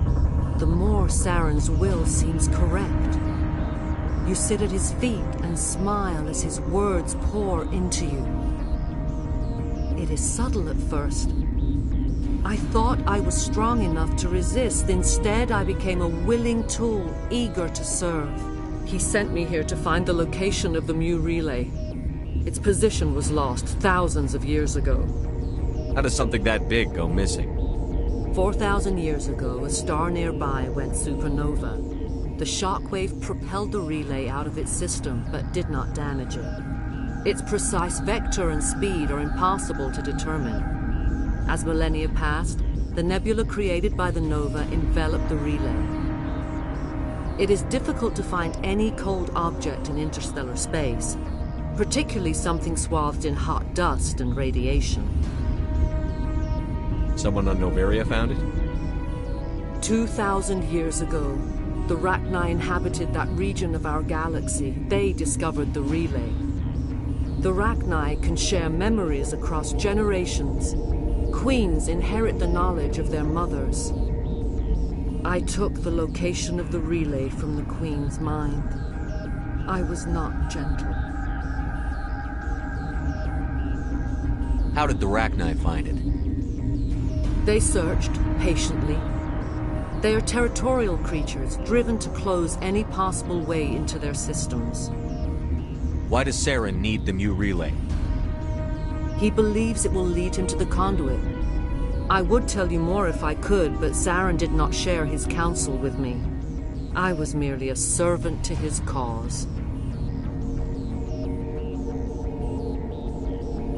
the more Saren's will seems correct. You sit at his feet and smile as his words pour into you. It is subtle at first. I thought I was strong enough to resist. Instead, I became a willing tool, eager to serve. He sent me here to find the location of the Mu relay. Its position was lost thousands of years ago. How does something that big go missing? 4,000 years ago, a star nearby went supernova. The shockwave propelled the relay out of its system, but did not damage it. Its precise vector and speed are impossible to determine. As millennia passed, the nebula created by the nova enveloped the relay. It is difficult to find any cold object in interstellar space, particularly something swathed in hot dust and radiation. Someone on Noveria found it? 2,000 years ago, the Rachni inhabited that region of our galaxy. They discovered the relay. The Rachni can share memories across generations. Queens inherit the knowledge of their mothers. I took the location of the relay from the Queen's mind. I was not gentle. How did the Rachni find it? They searched, patiently. They are territorial creatures, driven to close any possible way into their systems. Why does Saren need the Mu relay? He believes it will lead him to the conduit. I would tell you more if I could, but Saren did not share his counsel with me. I was merely a servant to his cause.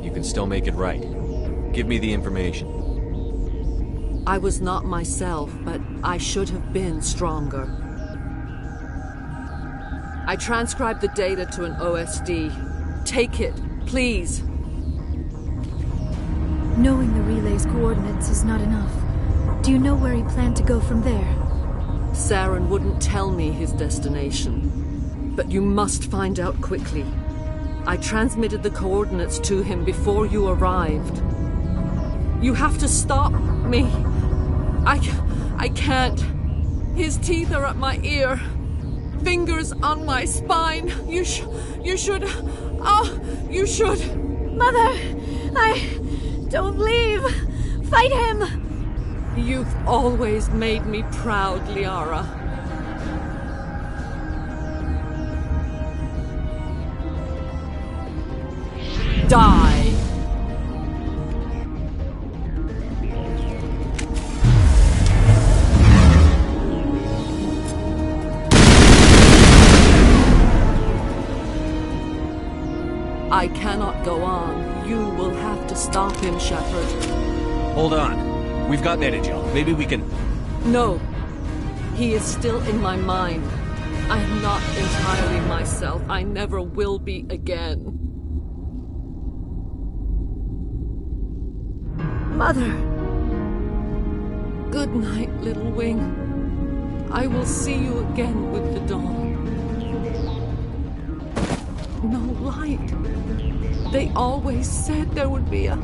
You can still make it right. Give me the information. I was not myself, but I should have been stronger. I transcribed the data to an OSD. Take it, please. Knowing the relay's coordinates is not enough. Do you know where he planned to go from there? Saren wouldn't tell me his destination. But you must find out quickly. I transmitted the coordinates to him before you arrived. You have to stop me. I can't. His teeth are at my ear. Fingers on my spine. You should. Oh, you should. Mother, don't leave. Fight him. You've always made me proud, Liara. Die. I cannot go on. You will have to stop him, Shepard. Hold on. We've got Energel. Maybe we can... No. He is still in my mind. I am not entirely myself. I never will be again. Mother. Good night, little wing. I will see you again with the dawn. No light. They always said there would be a...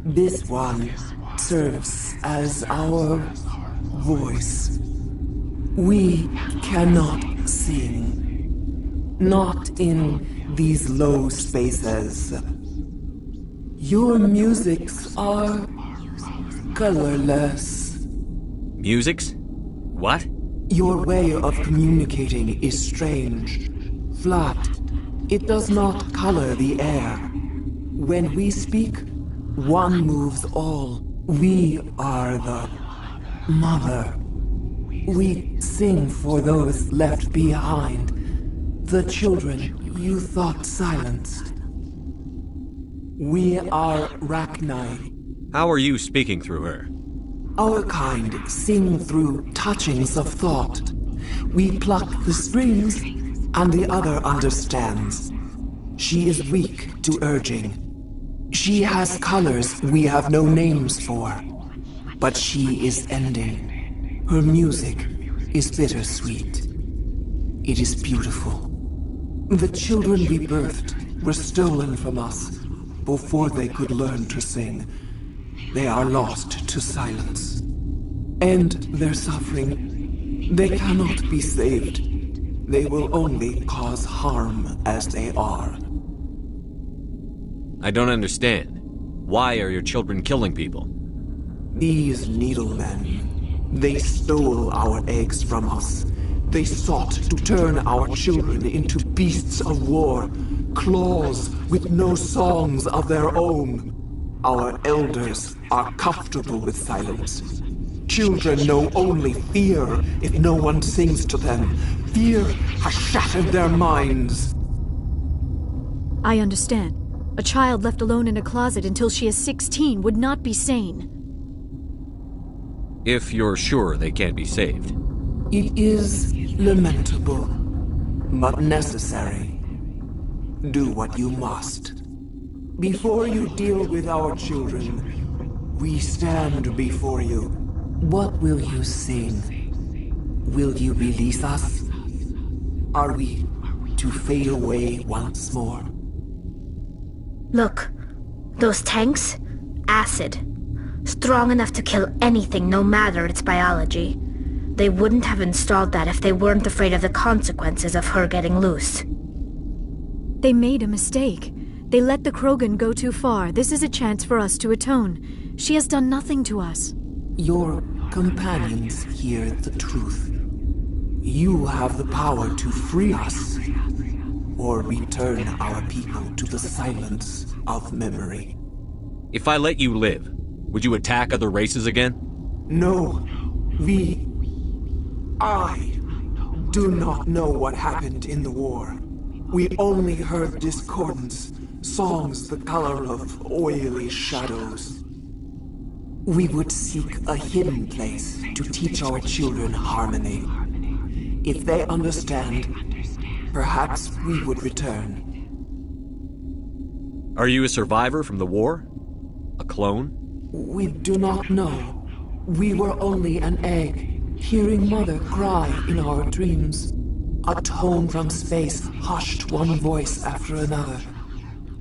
This one serves as our voice. We cannot sing, not in these low spaces. Your musics are colorless. Musics? What? Your way of communicating is strange, flat. It does not color the air. When we speak, one moves all. We are the mother. We sing for those left behind, the children you thought silenced. We are Rachni. How are you speaking through her? Our kind sing through touchings of thought. We pluck the strings, and the other understands. She is weak to urging. She has colors we have no names for, but she is ending. Her music is bittersweet. It is beautiful. The children we birthed were stolen from us before they could learn to sing. They are lost to silence. And their suffering, they cannot be saved. They will only cause harm as they are. I don't understand. Why are your children killing people? These needlemen, they stole our eggs from us. They sought to turn our children into beasts of war, claws with no songs of their own. Our elders are comfortable with silence. Children know only fear if no one sings to them. Fear has shattered their minds. I understand. A child left alone in a closet until she is 16 would not be sane. If you're sure they can't be saved. It is lamentable, but necessary. Do what you must. Before you deal with our children, we stand before you. What will you sing? Will you release us? Are we to fade away once more? Look, those tanks? Acid. Strong enough to kill anything, no matter its biology. They wouldn't have installed that if they weren't afraid of the consequences of her getting loose. They made a mistake. They let the Krogan go too far. This is a chance for us to atone. She has done nothing to us. Your companions hear the truth. You have the power to free us, or return our people to the silence of memory. If I let you live, would you attack other races again? No. I do not know what happened in the war. We only heard discordance, songs the color of oily shadows. We would seek a hidden place to teach our children harmony. If they understand, perhaps we would return. Are you a survivor from the war? A clone? We do not know. We were only an egg, hearing Mother cry in our dreams. A tone from space hushed one voice after another.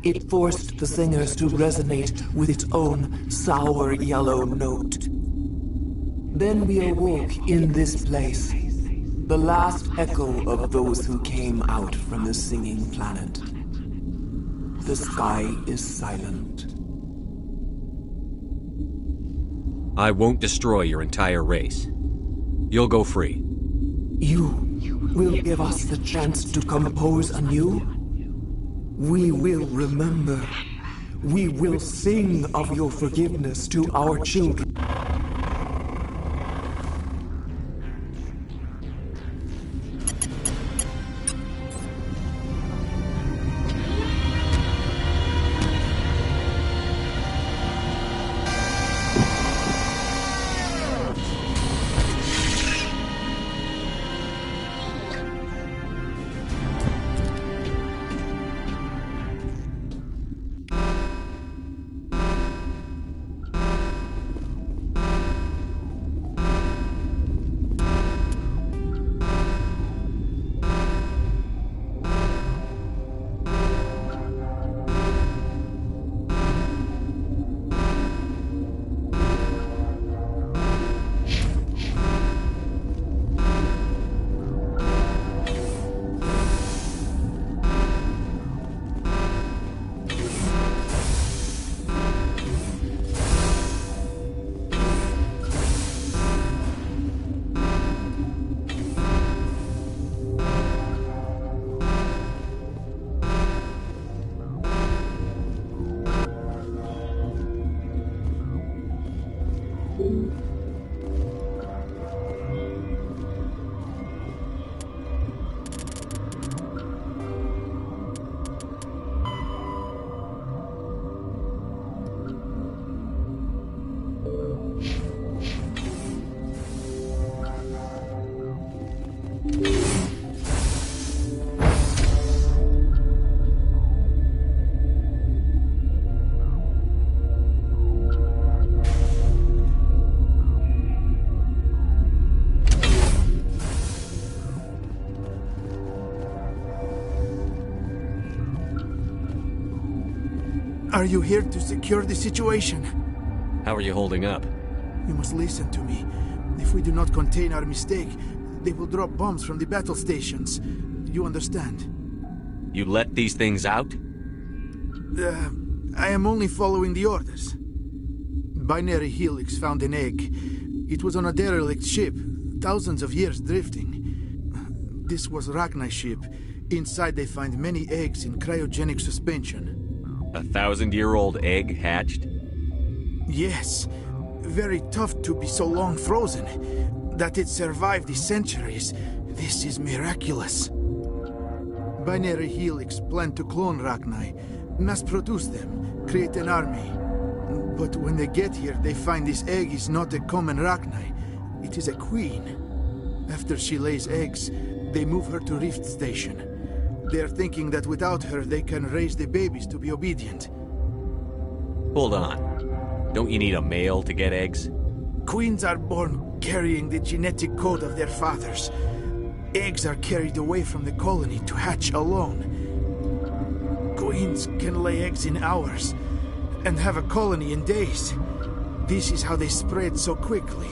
It forced the singers to resonate with its own sour yellow note. Then we awoke in this place, the last echo of those who came out from the singing planet. The sky is silent. I won't destroy your entire race. You'll go free. You will give us the chance to compose anew? We will remember. We will sing of your forgiveness to our children. Are you here to secure the situation? How are you holding up? You must listen to me. If we do not contain our mistake, they will drop bombs from the battle stations. You understand? You let these things out? I am only following the orders. Binary Helix found an egg. It was on a derelict ship, thousands of years drifting. This was Rachni's ship. Inside they find many eggs in cryogenic suspension. A 1,000-year-old egg hatched? Yes. Very tough to be so long frozen. That it survived the centuries. This is miraculous. Binary Helix planned to clone Rachni, mass-produce them, create an army. But when they get here, they find this egg is not a common Rachni. It is a queen. After she lays eggs, they move her to Rift Station. They are thinking that without her, they can raise the babies to be obedient. Hold on. Don't you need a male to get eggs? Queens are born carrying the genetic code of their fathers. Eggs are carried away from the colony to hatch alone. Queens can lay eggs in hours and have a colony in days. This is how they spread so quickly.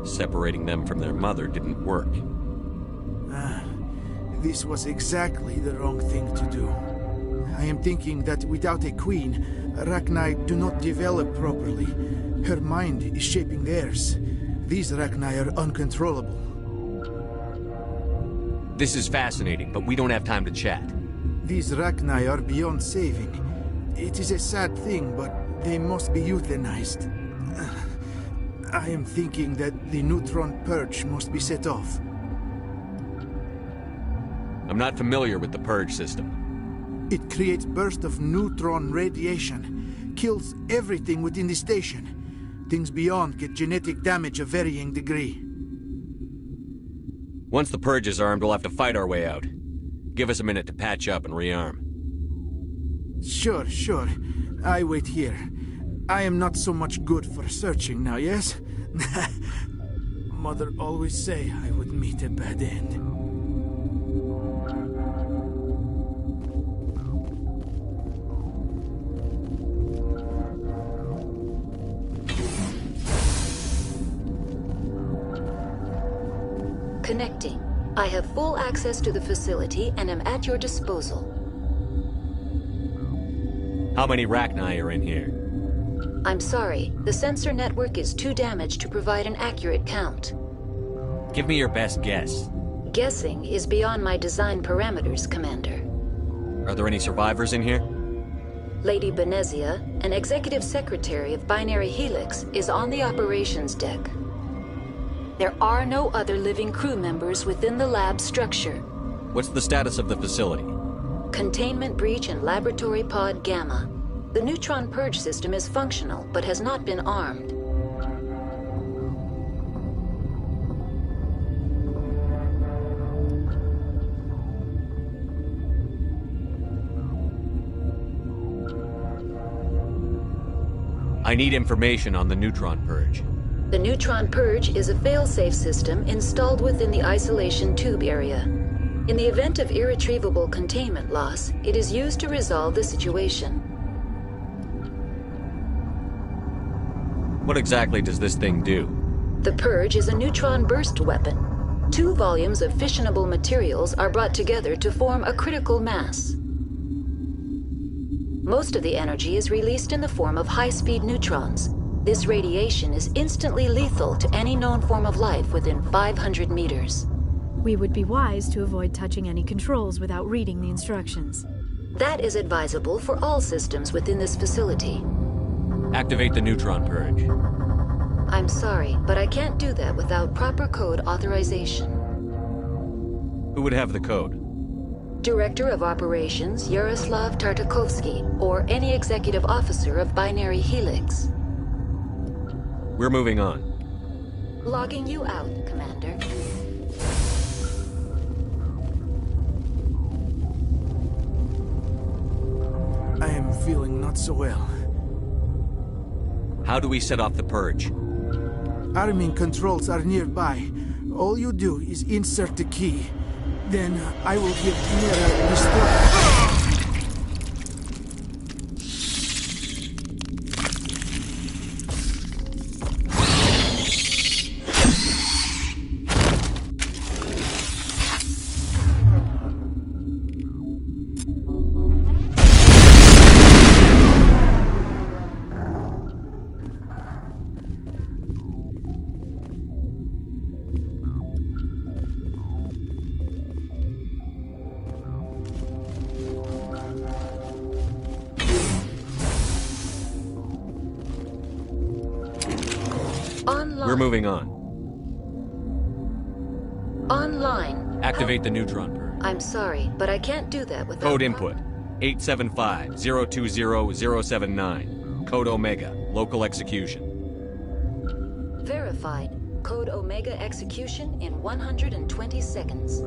Separating them from their mother didn't work. This was exactly the wrong thing to do. I am thinking that without a queen, Rachni do not develop properly. Her mind is shaping theirs. These Rachni are uncontrollable. This is fascinating, but we don't have time to chat. These Rachni are beyond saving. It is a sad thing, but they must be euthanized. I am thinking that the neutron purge must be set off. I'm not familiar with the purge system. It creates bursts of neutron radiation, kills everything within the station. Things beyond get genetic damage of varying degree. Once the purge is armed, we'll have to fight our way out. Give us a minute to patch up and rearm. Sure. I wait here. I am not so much good for searching now, yes? Mother always say I would meet a bad end. Connecting. I have full access to the facility and am at your disposal. How many Rachni are in here? I'm sorry, the sensor network is too damaged to provide an accurate count. Give me your best guess. Guessing is beyond my design parameters, Commander. Are there any survivors in here? Lady Benezia, an executive secretary of Binary Helix, is on the operations deck. There are no other living crew members within the lab structure. What's the status of the facility? Containment breach in Laboratory Pod Gamma. The neutron purge system is functional, but has not been armed. I need information on the neutron purge. The neutron purge is a fail-safe system installed within the isolation tube area. In the event of irretrievable containment loss, it is used to resolve the situation. What exactly does this thing do? The purge is a neutron burst weapon. 2 volumes of fissionable materials are brought together to form a critical mass. Most of the energy is released in the form of high-speed neutrons. This radiation is instantly lethal to any known form of life within 500 meters. We would be wise to avoid touching any controls without reading the instructions. That is advisable for all systems within this facility. Activate the neutron purge. I'm sorry, but I can't do that without proper code authorization. Who would have the code? Director of Operations Yaroslav Tartakovsky, or any executive officer of Binary Helix. We're moving on. Logging you out, Commander. I am feeling not so well. How do we set off the purge? Arming controls are nearby. All you do is insert the key. Then I will give Mira the We're moving on. Online. Activate the neutron purge. I'm sorry, but I can't do that without... Code input. 875-020-079. Code Omega. Local execution. Verified. Code Omega execution in 120 seconds.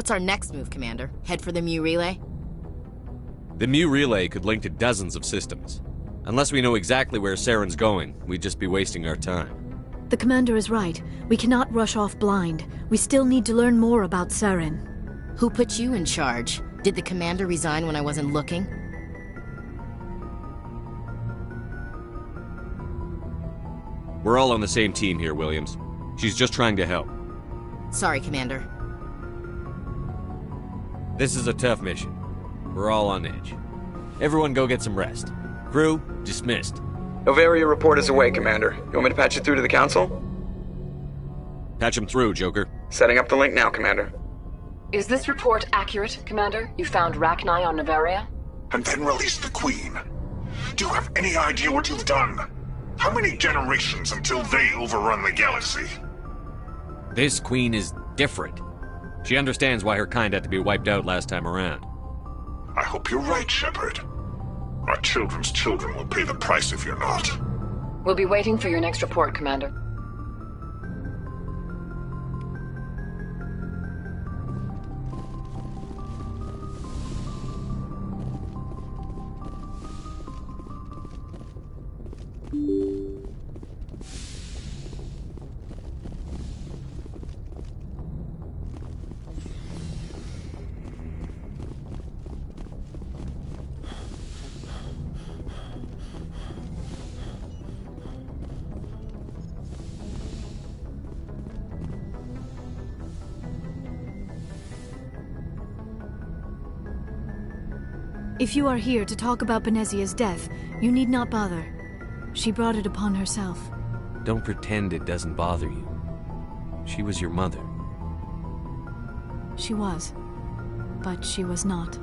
What's our next move, Commander? Head for the Mu Relay? The Mu Relay could link to dozens of systems. Unless we know exactly where Saren's going, we'd just be wasting our time. The Commander is right. We cannot rush off blind. We still need to learn more about Saren. Who put you in charge? Did the Commander resign when I wasn't looking? We're all on the same team here, Williams. She's just trying to help. Sorry, Commander. This is a tough mission. We're all on edge. Everyone go get some rest. Crew, dismissed. Noveria report is away, Commander. You want me to patch it through to the Council? Patch him through, Joker. Setting up the link now, Commander. Is this report accurate, Commander? You found Rachni on Noveria? And then released the Queen. Do you have any idea what you've done? How many generations until they overrun the galaxy? This Queen is different. She understands why her kind had to be wiped out last time around. I hope you're right, Shepard. Our children's children will pay the price if you're not. We'll be waiting for your next report, Commander. If you are here to talk about Benezia's death, you need not bother. She brought it upon herself. Don't pretend it doesn't bother you. She was your mother. She was. But she was not.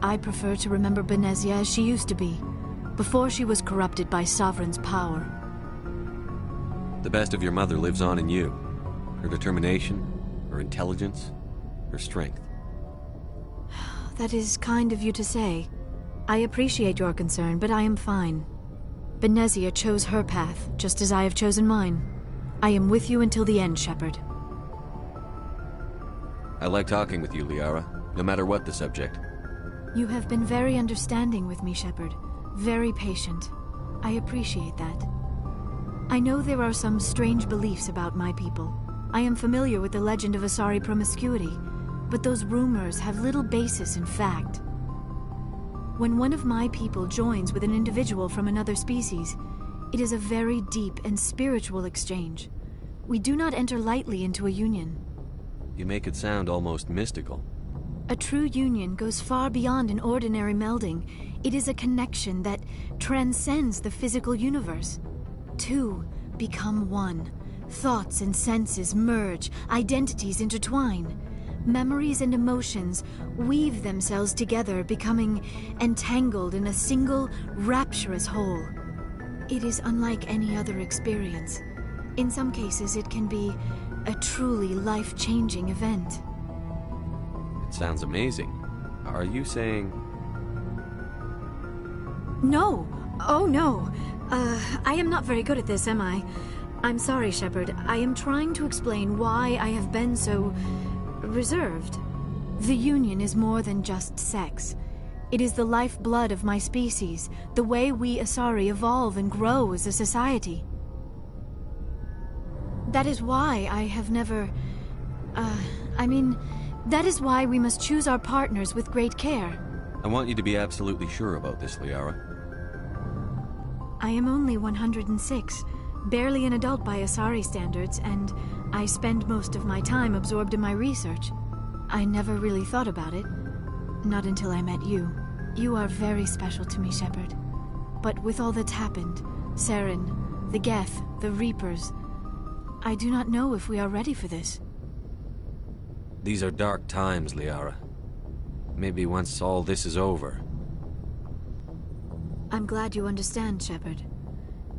I prefer to remember Benezia as she used to be, before she was corrupted by Sovereign's power. The best of your mother lives on in you. Her determination, her intelligence, her strength. That is kind of you to say. I appreciate your concern, but I am fine. Benezia chose her path, just as I have chosen mine. I am with you until the end, Shepard. I like talking with you, Liara, no matter what the subject. You have been very understanding with me, Shepard. Very patient. I appreciate that. I know there are some strange beliefs about my people. I am familiar with the legend of Asari promiscuity, but those rumors have little basis in fact. When one of my people joins with an individual from another species, it is a very deep and spiritual exchange. We do not enter lightly into a union. You make it sound almost mystical. A true union goes far beyond an ordinary melding. It is a connection that transcends the physical universe. Two become one. Thoughts and senses merge, identities intertwine. Memories and emotions weave themselves together, becoming entangled in a single, rapturous whole. It is unlike any other experience. In some cases, it can be a truly life-changing event. It sounds amazing. Are you saying... No! Oh, no! I am not very good at this, am I? I'm sorry, Shepard. I am trying to explain why I have been so... reserved. The Union is more than just sex. It is the lifeblood of my species, the way we Asari evolve and grow as a society. That is why I have never... that is why we must choose our partners with great care. I want you to be absolutely sure about this, Liara. I am only 106, barely an adult by Asari standards, and I spend most of my time absorbed in my research. I never really thought about it. Not until I met you. You are very special to me, Shepard. But with all that's happened, Saren, the Geth, the Reapers, I do not know if we are ready for this. These are dark times, Liara. Maybe once all this is over... I'm glad you understand, Shepard.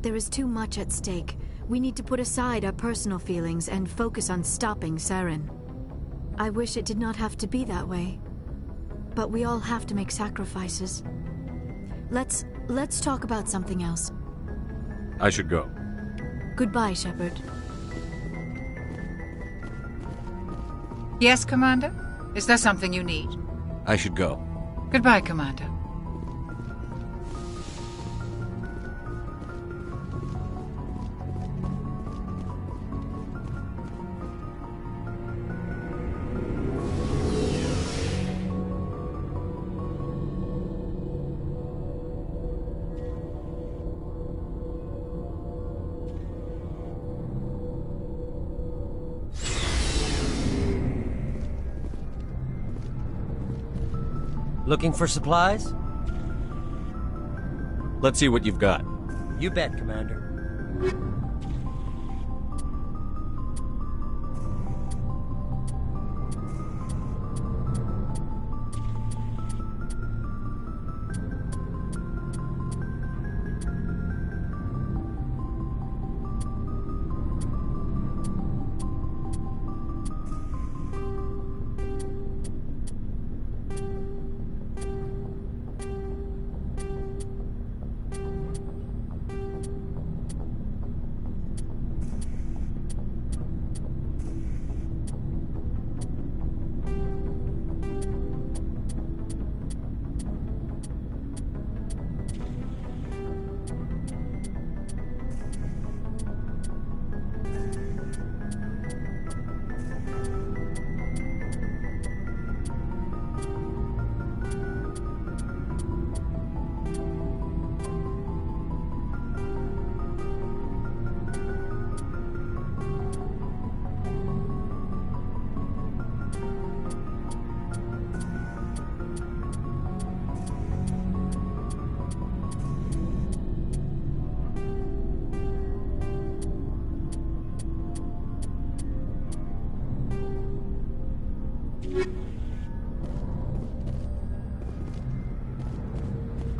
There is too much at stake. We need to put aside our personal feelings and focus on stopping Saren. I wish it did not have to be that way. But we all have to make sacrifices. Let's talk about something else. I should go. Goodbye, Shepard. Yes, Commander? Is there something you need? I should go. Goodbye, Commander. Looking for supplies? Let's see what you've got. You bet, Commander.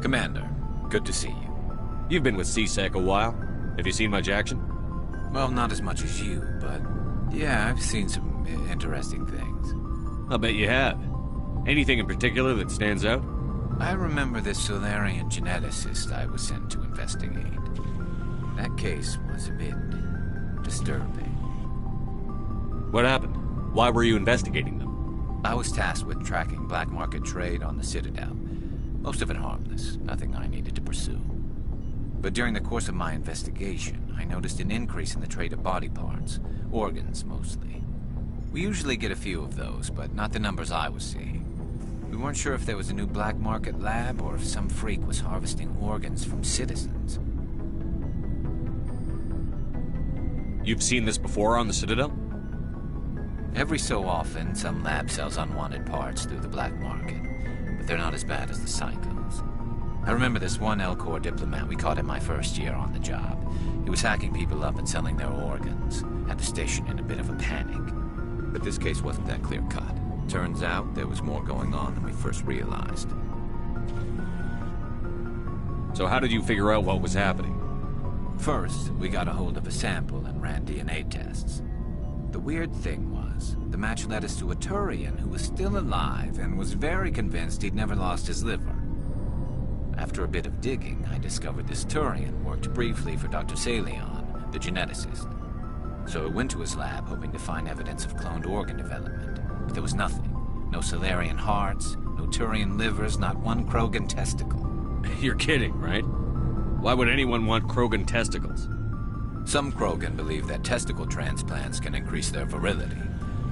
Commander, good to see you. You've been with C-Sec a while. Have you seen much action? Well, not as much as you, but yeah, I've seen some interesting things. I'll bet you have. Anything in particular that stands out? I remember this Solarian geneticist I was sent to investigate. That case was a bit disturbing. What happened? Why were you investigating them? I was tasked with tracking black market trade on the Citadel. Most of it harmless, nothing I needed to pursue. But during the course of my investigation, I noticed an increase in the trade of body parts, organs mostly. We usually get a few of those, but not the numbers I was seeing. We weren't sure if there was a new black market lab or if some freak was harvesting organs from citizens. You've seen this before on the Citadel? Every so often, some lab sells unwanted parts through the black market, but they're not as bad as the Psychos. I remember this one Elcor diplomat we caught in my first year on the job. He was hacking people up and selling their organs, had the station in a bit of a panic. But this case wasn't that clear-cut. Turns out there was more going on than we first realized. So how did you figure out what was happening? First, we got a hold of a sample and ran DNA tests. The weird thing was, the match led us to a Turian who was still alive and was very convinced he'd never lost his liver. After a bit of digging, I discovered this Turian worked briefly for Dr. Salion, the geneticist. So I went to his lab hoping to find evidence of cloned organ development, but there was nothing. No Salarian hearts, no Turian livers, not one Krogan testicle. You're kidding, right? Why would anyone want Krogan testicles? Some Krogan believe that testicle transplants can increase their virility,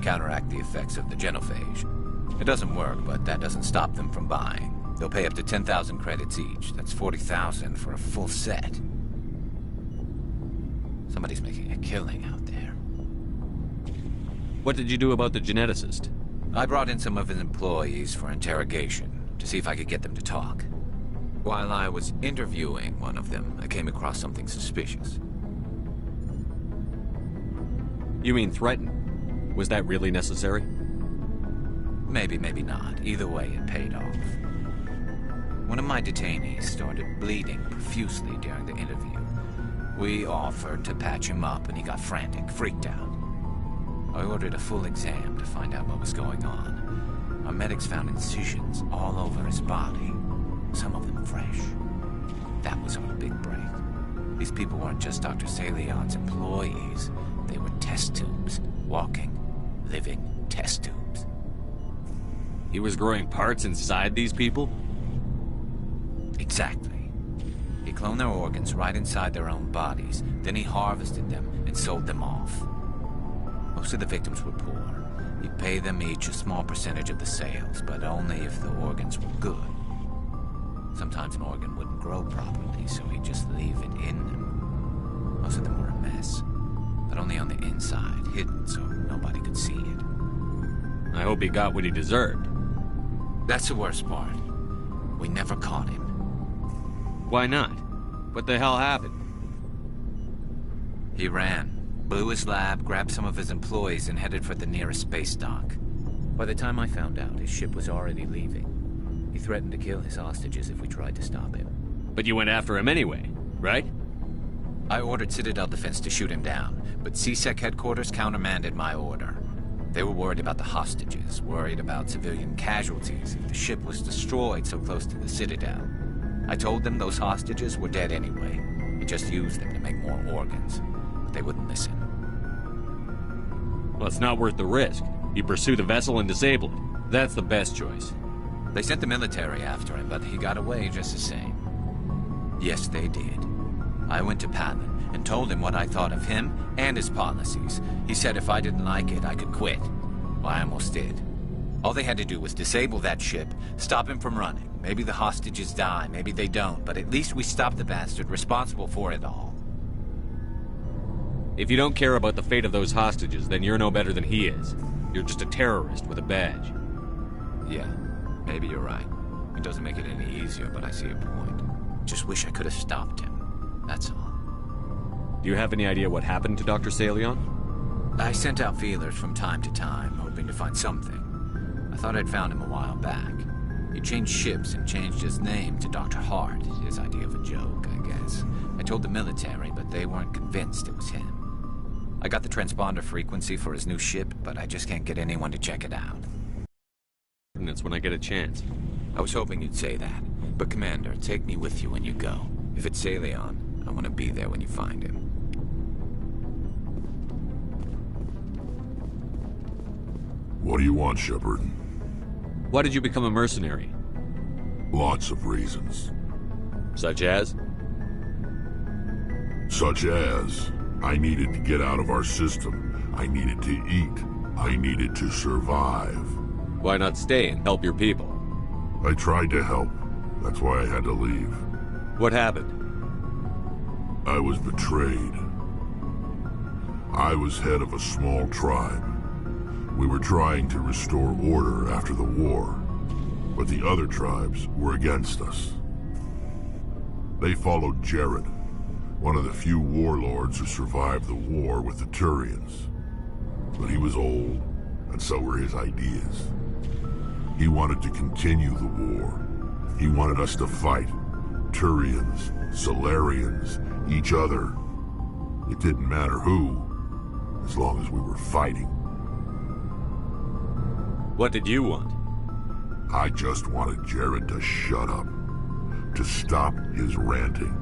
counteract the effects of the genophage. It doesn't work, but that doesn't stop them from buying. They'll pay up to 10,000 credits each. That's 40,000 for a full set. Somebody's making a killing out there. What did you do about the geneticist? I brought in some of his employees for interrogation, to see if I could get them to talk. While I was interviewing one of them, I came across something suspicious. You mean threaten? Was that really necessary? Maybe, maybe not. Either way, it paid off. One of my detainees started bleeding profusely during the interview. We offered to patch him up, and he got frantic, freaked out. I ordered a full exam to find out what was going on. Our medics found incisions all over his body, some of them fresh. That was our big break. These people weren't just Dr. Salion's employees. They were test tubes. Walking, living test tubes. He was growing parts inside these people? Exactly. He cloned their organs right inside their own bodies. Then he harvested them and sold them off. Most of the victims were poor. He'd pay them each a small percentage of the sales, but only if the organs were good. Sometimes an organ wouldn't grow properly, so he'd just leave it in them. Most of them were a mess, but only on the inside, hidden so nobody could see it. I hope he got what he deserved. That's the worst part. We never caught him. Why not? What the hell happened? He ran, blew his lab, grabbed some of his employees, and headed for the nearest space dock. By the time I found out, his ship was already leaving. He threatened to kill his hostages if we tried to stop him. But you went after him anyway, right? I ordered Citadel Defense to shoot him down, but CSEC headquarters countermanded my order. They were worried about the hostages, worried about civilian casualties if the ship was destroyed so close to the Citadel. I told them those hostages were dead anyway. He just used them to make more organs. But they wouldn't listen. Well, it's not worth the risk. You pursue the vessel and disable it. That's the best choice. They sent the military after him, but he got away just the same. Yes, they did. I went to Palin and told him what I thought of him and his policies. He said if I didn't like it, I could quit. Well, I almost did. All they had to do was disable that ship, stop him from running. Maybe the hostages die, maybe they don't, but at least we stopped the bastard responsible for it all. If you don't care about the fate of those hostages, then you're no better than he is. You're just a terrorist with a badge. Yeah, maybe you're right. It doesn't make it any easier, but I see your point. Just wish I could have stopped him. That's all. Do you have any idea what happened to Dr. Salion? I sent out feelers from time to time, hoping to find something. I thought I'd found him a while back. He changed ships and changed his name to Dr. Hart, his idea of a joke, I guess. I told the military, but they weren't convinced it was him. I got the transponder frequency for his new ship, but I just can't get anyone to check it out. And that's when I get a chance. I was hoping you'd say that. But Commander, take me with you when you go. If it's Salion, I want to be there when you find him. What do you want, Shepard? Why did you become a mercenary? Lots of reasons. Such as? Such as, I needed to get out of our system. I needed to eat. I needed to survive. Why not stay and help your people? I tried to help. That's why I had to leave. What happened? I was betrayed. I was head of a small tribe. We were trying to restore order after the war, but the other tribes were against us. They followed Jared, one of the few warlords who survived the war with the Turians. But he was old, and so were his ideas. He wanted to continue the war. He wanted us to fight. Turians, Solarians, each other. It didn't matter who, as long as we were fighting. What did you want? I just wanted Jared to shut up, to stop his ranting.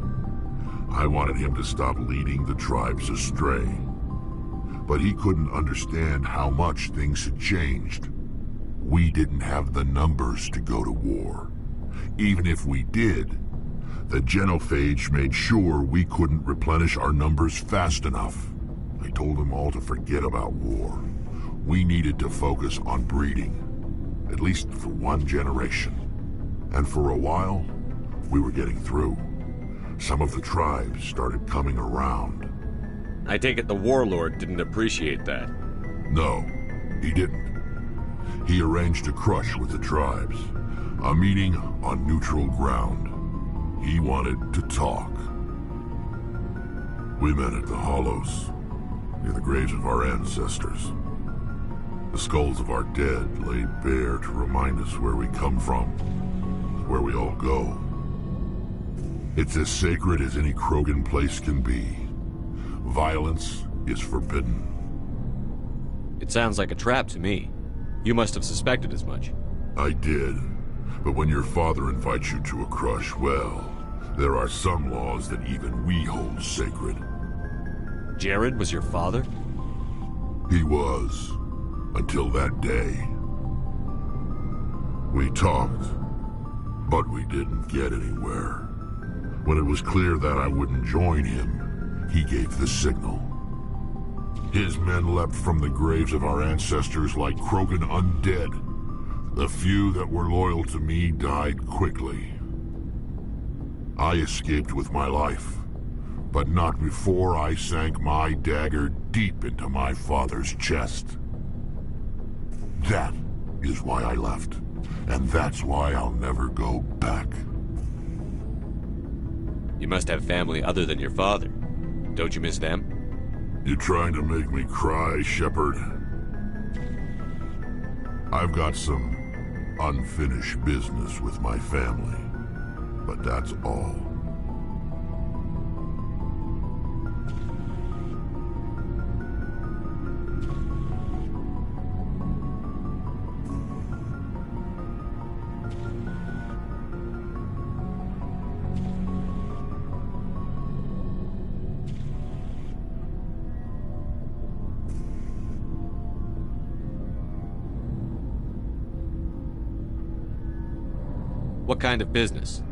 I wanted him to stop leading the tribes astray. But he couldn't understand how much things had changed. We didn't have the numbers to go to war. Even if we did, the genophage made sure we couldn't replenish our numbers fast enough. I told them all to forget about war. We needed to focus on breeding, at least for one generation. And for a while, we were getting through. Some of the tribes started coming around. I take it the warlord didn't appreciate that. No, he didn't. He arranged a crush with the tribes, a meeting on neutral ground. He wanted to talk. We met at the Hollows, near the graves of our ancestors. The skulls of our dead laid bare to remind us where we come from, where we all go. It's as sacred as any Krogan place can be. Violence is forbidden. It sounds like a trap to me. You must have suspected as much. I did. But when your father invites you to a crush, well, there are some laws that even we hold sacred. Jared was your father? He was. Until that day. We talked, but we didn't get anywhere. When it was clear that I wouldn't join him, he gave the signal. His men leapt from the graves of our ancestors like Krogan undead. The few that were loyal to me died quickly. I escaped with my life, but not before I sank my dagger deep into my father's chest. That is why I left, and that's why I'll never go back. You must have family other than your father. Don't you miss them? You trying to make me cry, Shepard? I've got some unfinished business with my family, but that's all. What kind of business?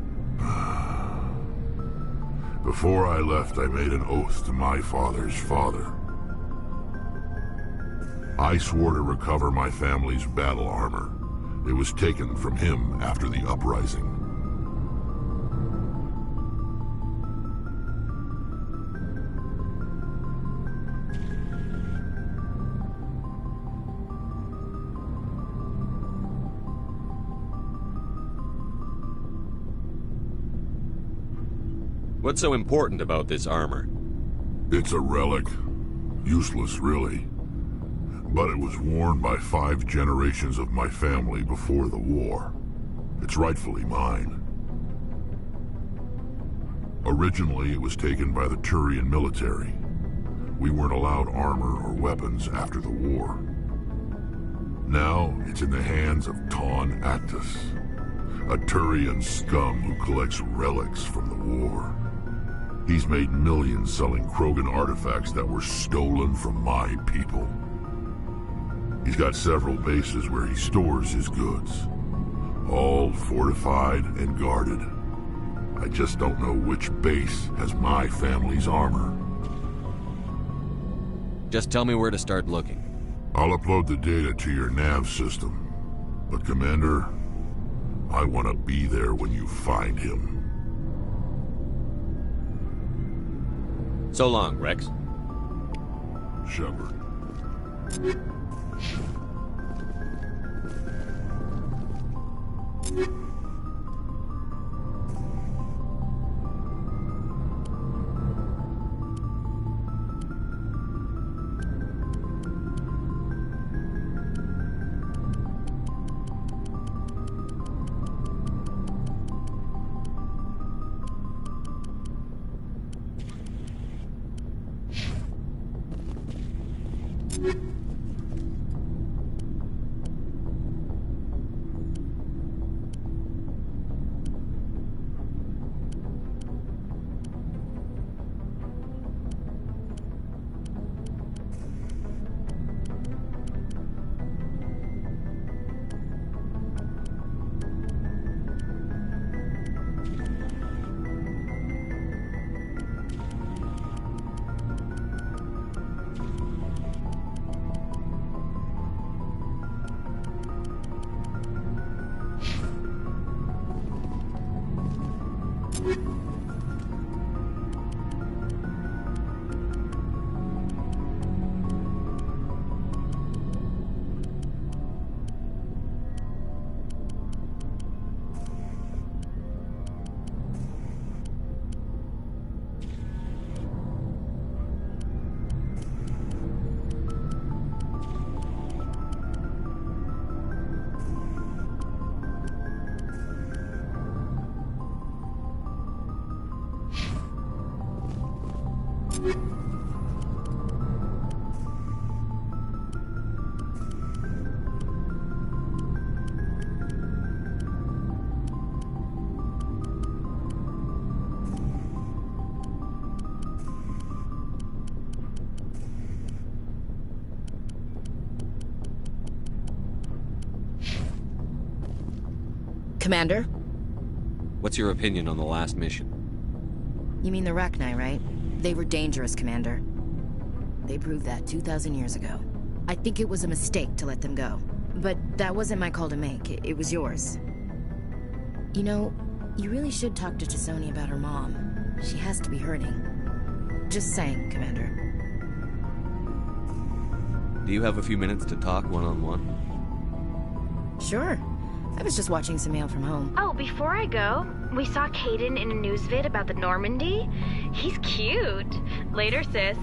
Before I left, I made an oath to my father's father. I swore to recover my family's battle armor. It was taken from him after the uprising. What's so important about this armor? It's a relic. Useless, really. But it was worn by 5 generations of my family before the war. It's rightfully mine. Originally, it was taken by the Turian military. We weren't allowed armor or weapons after the war. Now, it's in the hands of Ton Actus, a Turian scum who collects relics from the war. He's made millions selling Krogan artifacts that were stolen from my people. He's got several bases where he stores his goods, all fortified and guarded. I just don't know which base has my family's armor. Just tell me where to start looking. I'll upload the data to your nav system. But Commander, I want to be there when you find him. So long, Rex. Shepard. Commander? What's your opinion on the last mission? You mean the Rachni, right? They were dangerous, Commander. They proved that 2,000 years ago. I think it was a mistake to let them go. But that wasn't my call to make. It was yours. You know, you really should talk to T'Soni about her mom. She has to be hurting. Just saying, Commander. Do you have a few minutes to talk one-on-one? Sure. I was just watching some mail from home. Oh, before I go, we saw Kaidan in a news vid about the Normandy. He's cute. Later, sis.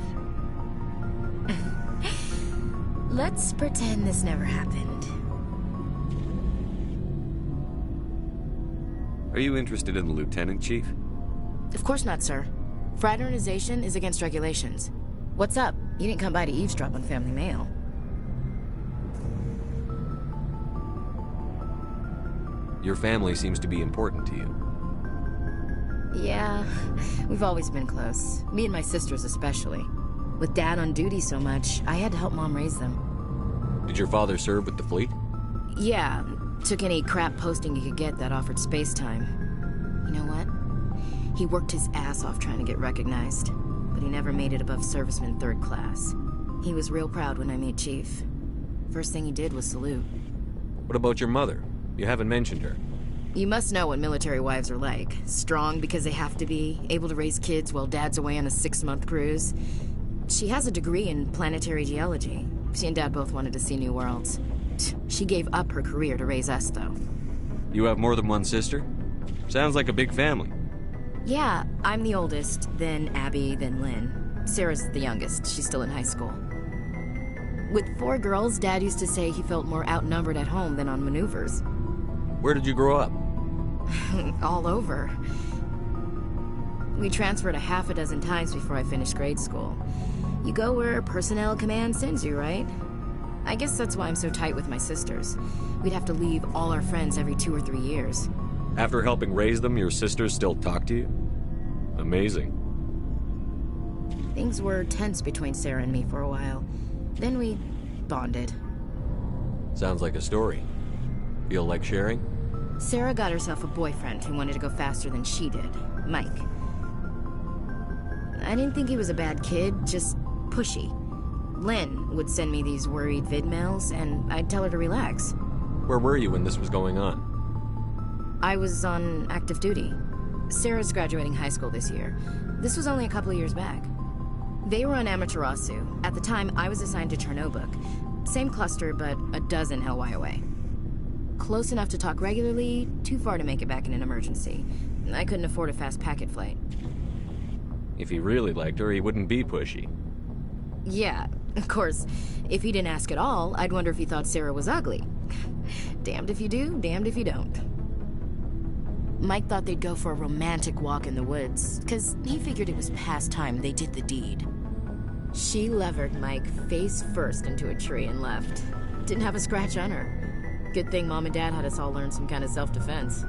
Let's pretend this never happened. Are you interested in the Lieutenant, Chief? Of course not, sir. Fraternization is against regulations. What's up? You didn't come by to eavesdrop on family mail. Your family seems to be important to you. Yeah, we've always been close. Me and my sisters especially. With Dad on duty so much, I had to help Mom raise them. Did your father serve with the fleet? Yeah, took any crap posting he could get that offered space time. You know what? He worked his ass off trying to get recognized, but he never made it above serviceman 3rd class. He was real proud when I made Chief. First thing he did was salute. What about your mother? You haven't mentioned her. You must know what military wives are like. Strong because they have to be, able to raise kids while Dad's away on a 6-month cruise. She has a degree in planetary geology. She and Dad both wanted to see new worlds. She gave up her career to raise us, though. You have more than one sister? Sounds like a big family. Yeah, I'm the oldest, then Abby, then Lynn. Sarah's the youngest. She's still in high school. With 4 girls, Dad used to say he felt more outnumbered at home than on maneuvers. Where did you grow up? All over. We transferred a half a dozen times before I finished grade school. You go where personnel command sends you, right? I guess that's why I'm so tight with my sisters. We'd have to leave all our friends every 2 or 3 years. After helping raise them, your sisters still talk to you? Amazing. Things were tense between Sarah and me for a while. Then we bonded. Sounds like a story. Feel like sharing? Sarah got herself a boyfriend who wanted to go faster than she did, Mike. I didn't think he was a bad kid, just pushy. Lynn would send me these worried vid mails, and I'd tell her to relax. Where were you when this was going on? I was on active duty. Sarah's graduating high school this year. This was only a couple of years back. They were on Amaterasu. At the time, I was assigned to Chernobog. Same cluster, but a dozen LY away. Close enough to talk regularly, too far to make it back in an emergency. I couldn't afford a fast packet flight. If he really liked her, he wouldn't be pushy. Yeah, of course. If he didn't ask at all, I'd wonder if he thought Sarah was ugly. Damned if you do, damned if you don't. Mike thought they'd go for a romantic walk in the woods, because he figured it was past time they did the deed. She levered Mike face first into a tree and left. Didn't have a scratch on her. Good thing Mom and Dad had us all learn some kind of self-defense.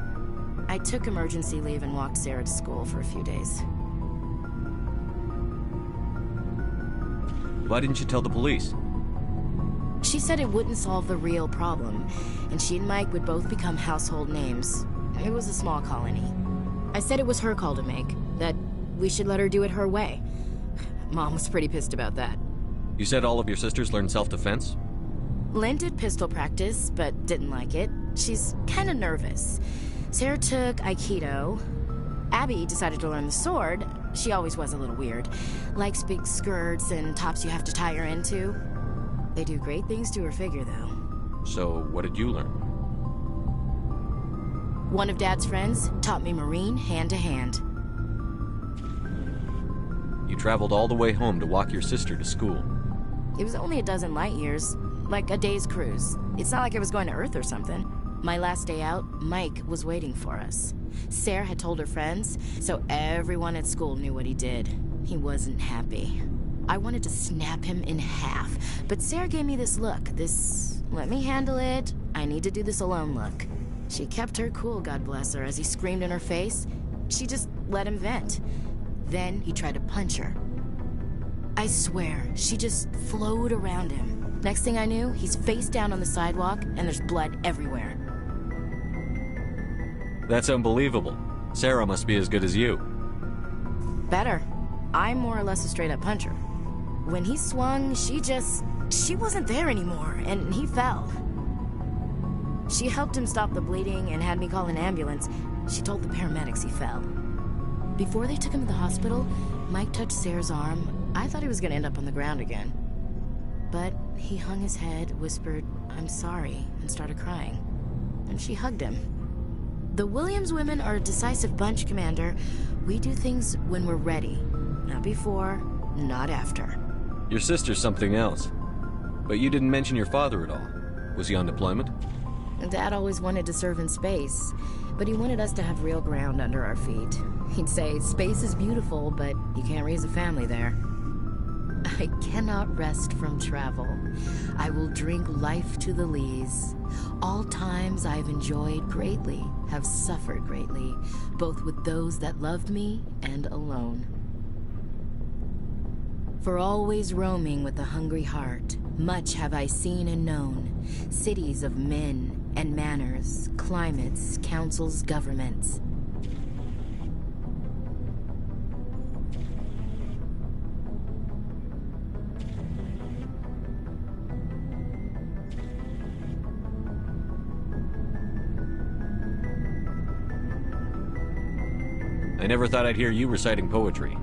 I took emergency leave and walked Sarah to school for a few days. Why didn't you tell the police? She said it wouldn't solve the real problem, and she and Mike would both become household names. It was a small colony. I said it was her call to make, that we should let her do it her way. Mom was pretty pissed about that. You said all of your sisters learned self-defense? Lynn did pistol practice, but didn't like it. She's kind of nervous. Sarah took Aikido. Abby decided to learn the sword. She always was a little weird. Likes big skirts and tops you have to tie her into. They do great things to her figure, though. So, what did you learn? One of Dad's friends taught me Marine hand-to-hand. You traveled all the way home to walk your sister to school. It was only a dozen light years, like a day's cruise. It's not like I was going to Earth or something. My last day out, Mike was waiting for us. Sarah had told her friends, so everyone at school knew what he did. He wasn't happy. I wanted to snap him in half, but Sarah gave me this look, this let me handle it, I need to do this alone look. She kept her cool, God bless her, as he screamed in her face. She just let him vent. Then he tried to punch her. I swear, she just flowed around him. Next thing I knew, he's face down on the sidewalk, and there's blood everywhere. That's unbelievable. Sarah must be as good as you. Better. I'm more or less a straight-up puncher. When he swung, she wasn't there anymore, and he fell. She helped him stop the bleeding and had me call an ambulance. She told the paramedics he fell. Before they took him to the hospital, Mike touched Sarah's arm. I thought he was gonna end up on the ground again. But he hung his head, whispered, "I'm sorry," and started crying. And she hugged him. The Williams women are a decisive bunch, Commander. We do things when we're ready. Not before, not after. Your sister's something else. But you didn't mention your father at all. Was he on deployment? Dad always wanted to serve in space, but he wanted us to have real ground under our feet. He'd say, space is beautiful, but you can't raise a family there. I cannot rest from travel. I will drink life to the lees. All times I have enjoyed greatly, have suffered greatly, both with those that loved me and alone. For always roaming with a hungry heart, much have I seen and known, cities of men and manners, climates, councils, governments. I never thought I'd hear you reciting poetry.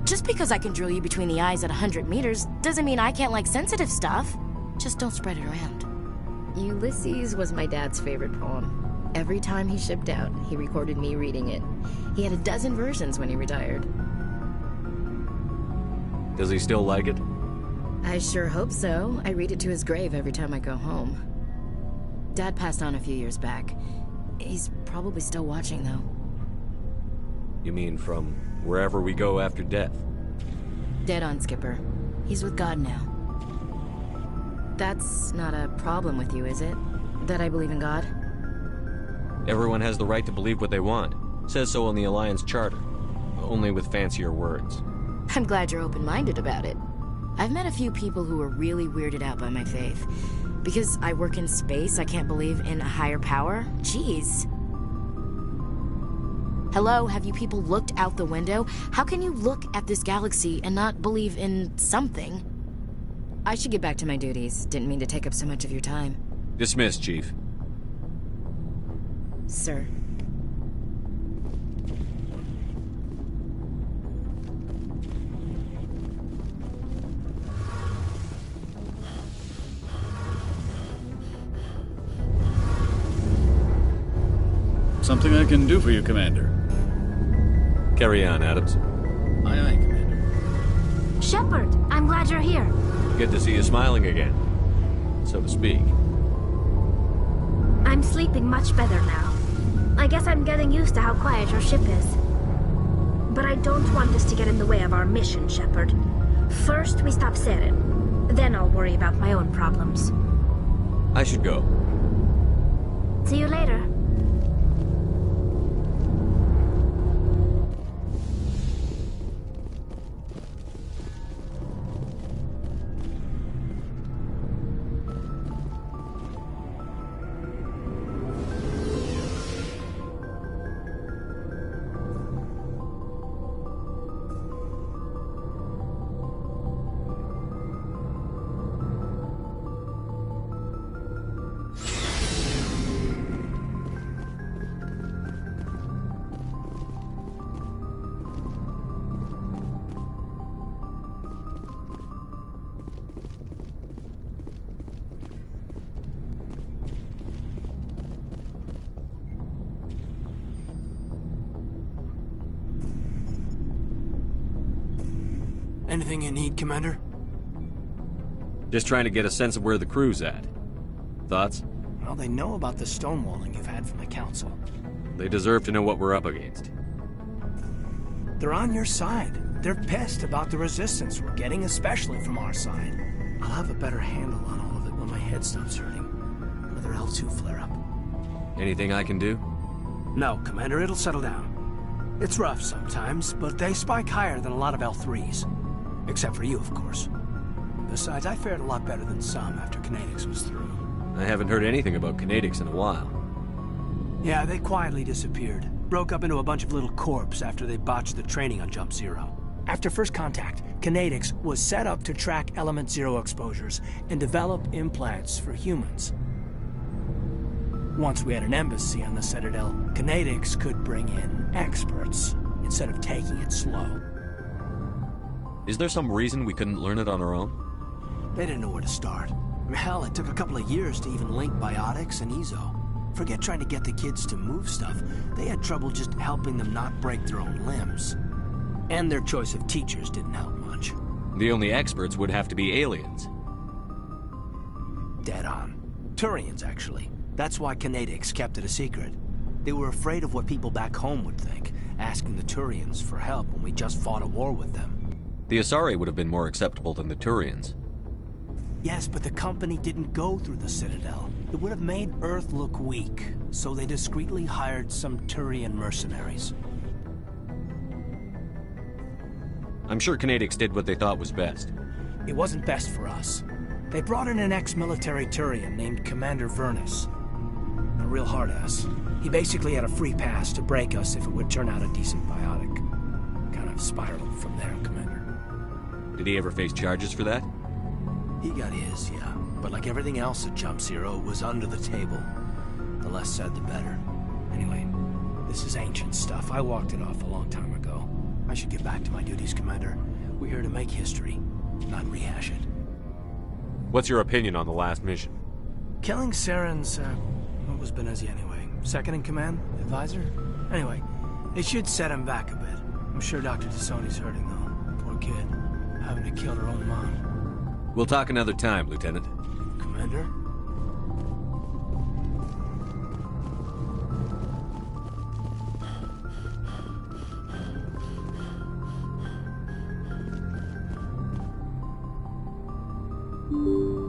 Just because I can drill you between the eyes at 100 meters doesn't mean I can't like sensitive stuff. Just don't spread it around. Ulysses was my dad's favorite poem. Every time he shipped out, he recorded me reading it. He had a dozen versions when he retired. Does he still like it? I sure hope so. I read it to his grave every time I go home. Dad passed on a few years back. He's probably still watching, though. You mean from wherever we go after death? Dead on, Skipper. He's with God now. That's not a problem with you, is it? That I believe in God? Everyone has the right to believe what they want. Says so in the Alliance Charter. Only with fancier words. I'm glad you're open-minded about it. I've met a few people who are really weirded out by my faith. Because I work in space, I can't believe in a higher power? Jeez. Hello, have you people looked out the window? How can you look at this galaxy and not believe in something? I should get back to my duties. Didn't mean to take up so much of your time. Dismissed, Chief. Sir. Something I can do for you, Commander. Carry on, Adams. Aye, aye, Commander. Shepard, I'm glad you're here. Good to see you smiling again, so to speak. I'm sleeping much better now. I guess I'm getting used to how quiet your ship is. But I don't want this to get in the way of our mission, Shepard. First, we stop Saren. Then I'll worry about my own problems. I should go. See you later. Anything you need, Commander? Just trying to get a sense of where the crew's at. Thoughts? Well, they know about the stonewalling you've had from the Council. They deserve to know what we're up against. They're on your side. They're pissed about the resistance we're getting, especially from our side. I'll have a better handle on all of it when my head stops hurting. Another L2 flare-up. Anything I can do? No, Commander, it'll settle down. It's rough sometimes, but they spike higher than a lot of L3s. Except for you, of course. Besides, I fared a lot better than some after Kinetics was through. I haven't heard anything about Kinetics in a while. Yeah, they quietly disappeared. Broke up into a bunch of little corps after they botched the training on Jump Zero. After first contact, Kinetics was set up to track Element Zero exposures and develop implants for humans. Once we had an embassy on the Citadel, Kinetics could bring in experts instead of taking it slow. Is there some reason we couldn't learn it on our own? They didn't know where to start. Hell, it took a couple of years to even link biotics and Ezo. Forget trying to get the kids to move stuff. They had trouble just helping them not break their own limbs. And their choice of teachers didn't help much. The only experts would have to be aliens. Dead on. Turians, actually. That's why Kinetics kept it a secret. They were afraid of what people back home would think, asking the Turians for help when we just fought a war with them. The Asari would have been more acceptable than the Turians. Yes, but the company didn't go through the Citadel. It would have made Earth look weak, so they discreetly hired some Turian mercenaries. I'm sure Kinetics did what they thought was best. It wasn't best for us. They brought in an ex-military Turian named Commander Vernus. A real hard-ass. He basically had a free pass to break us if it would turn out a decent biotic. Kind of spiraled from there, Commander. Did he ever face charges for that? He got his, yeah. But like everything else at Jump Zero, it was under the table. The less said, the better. Anyway, this is ancient stuff. I walked it off a long time ago. I should get back to my duties, Commander. We're here to make history, not rehash it. What's your opinion on the last mission? Killing Saren's, what was Benezia anyway? Second in command? Advisor? Anyway, it should set him back a bit. I'm sure Dr. Tassoni's hurting, though. Poor kid. Having to kill her own mom. We'll talk another time, Lieutenant. Commander? Thank you.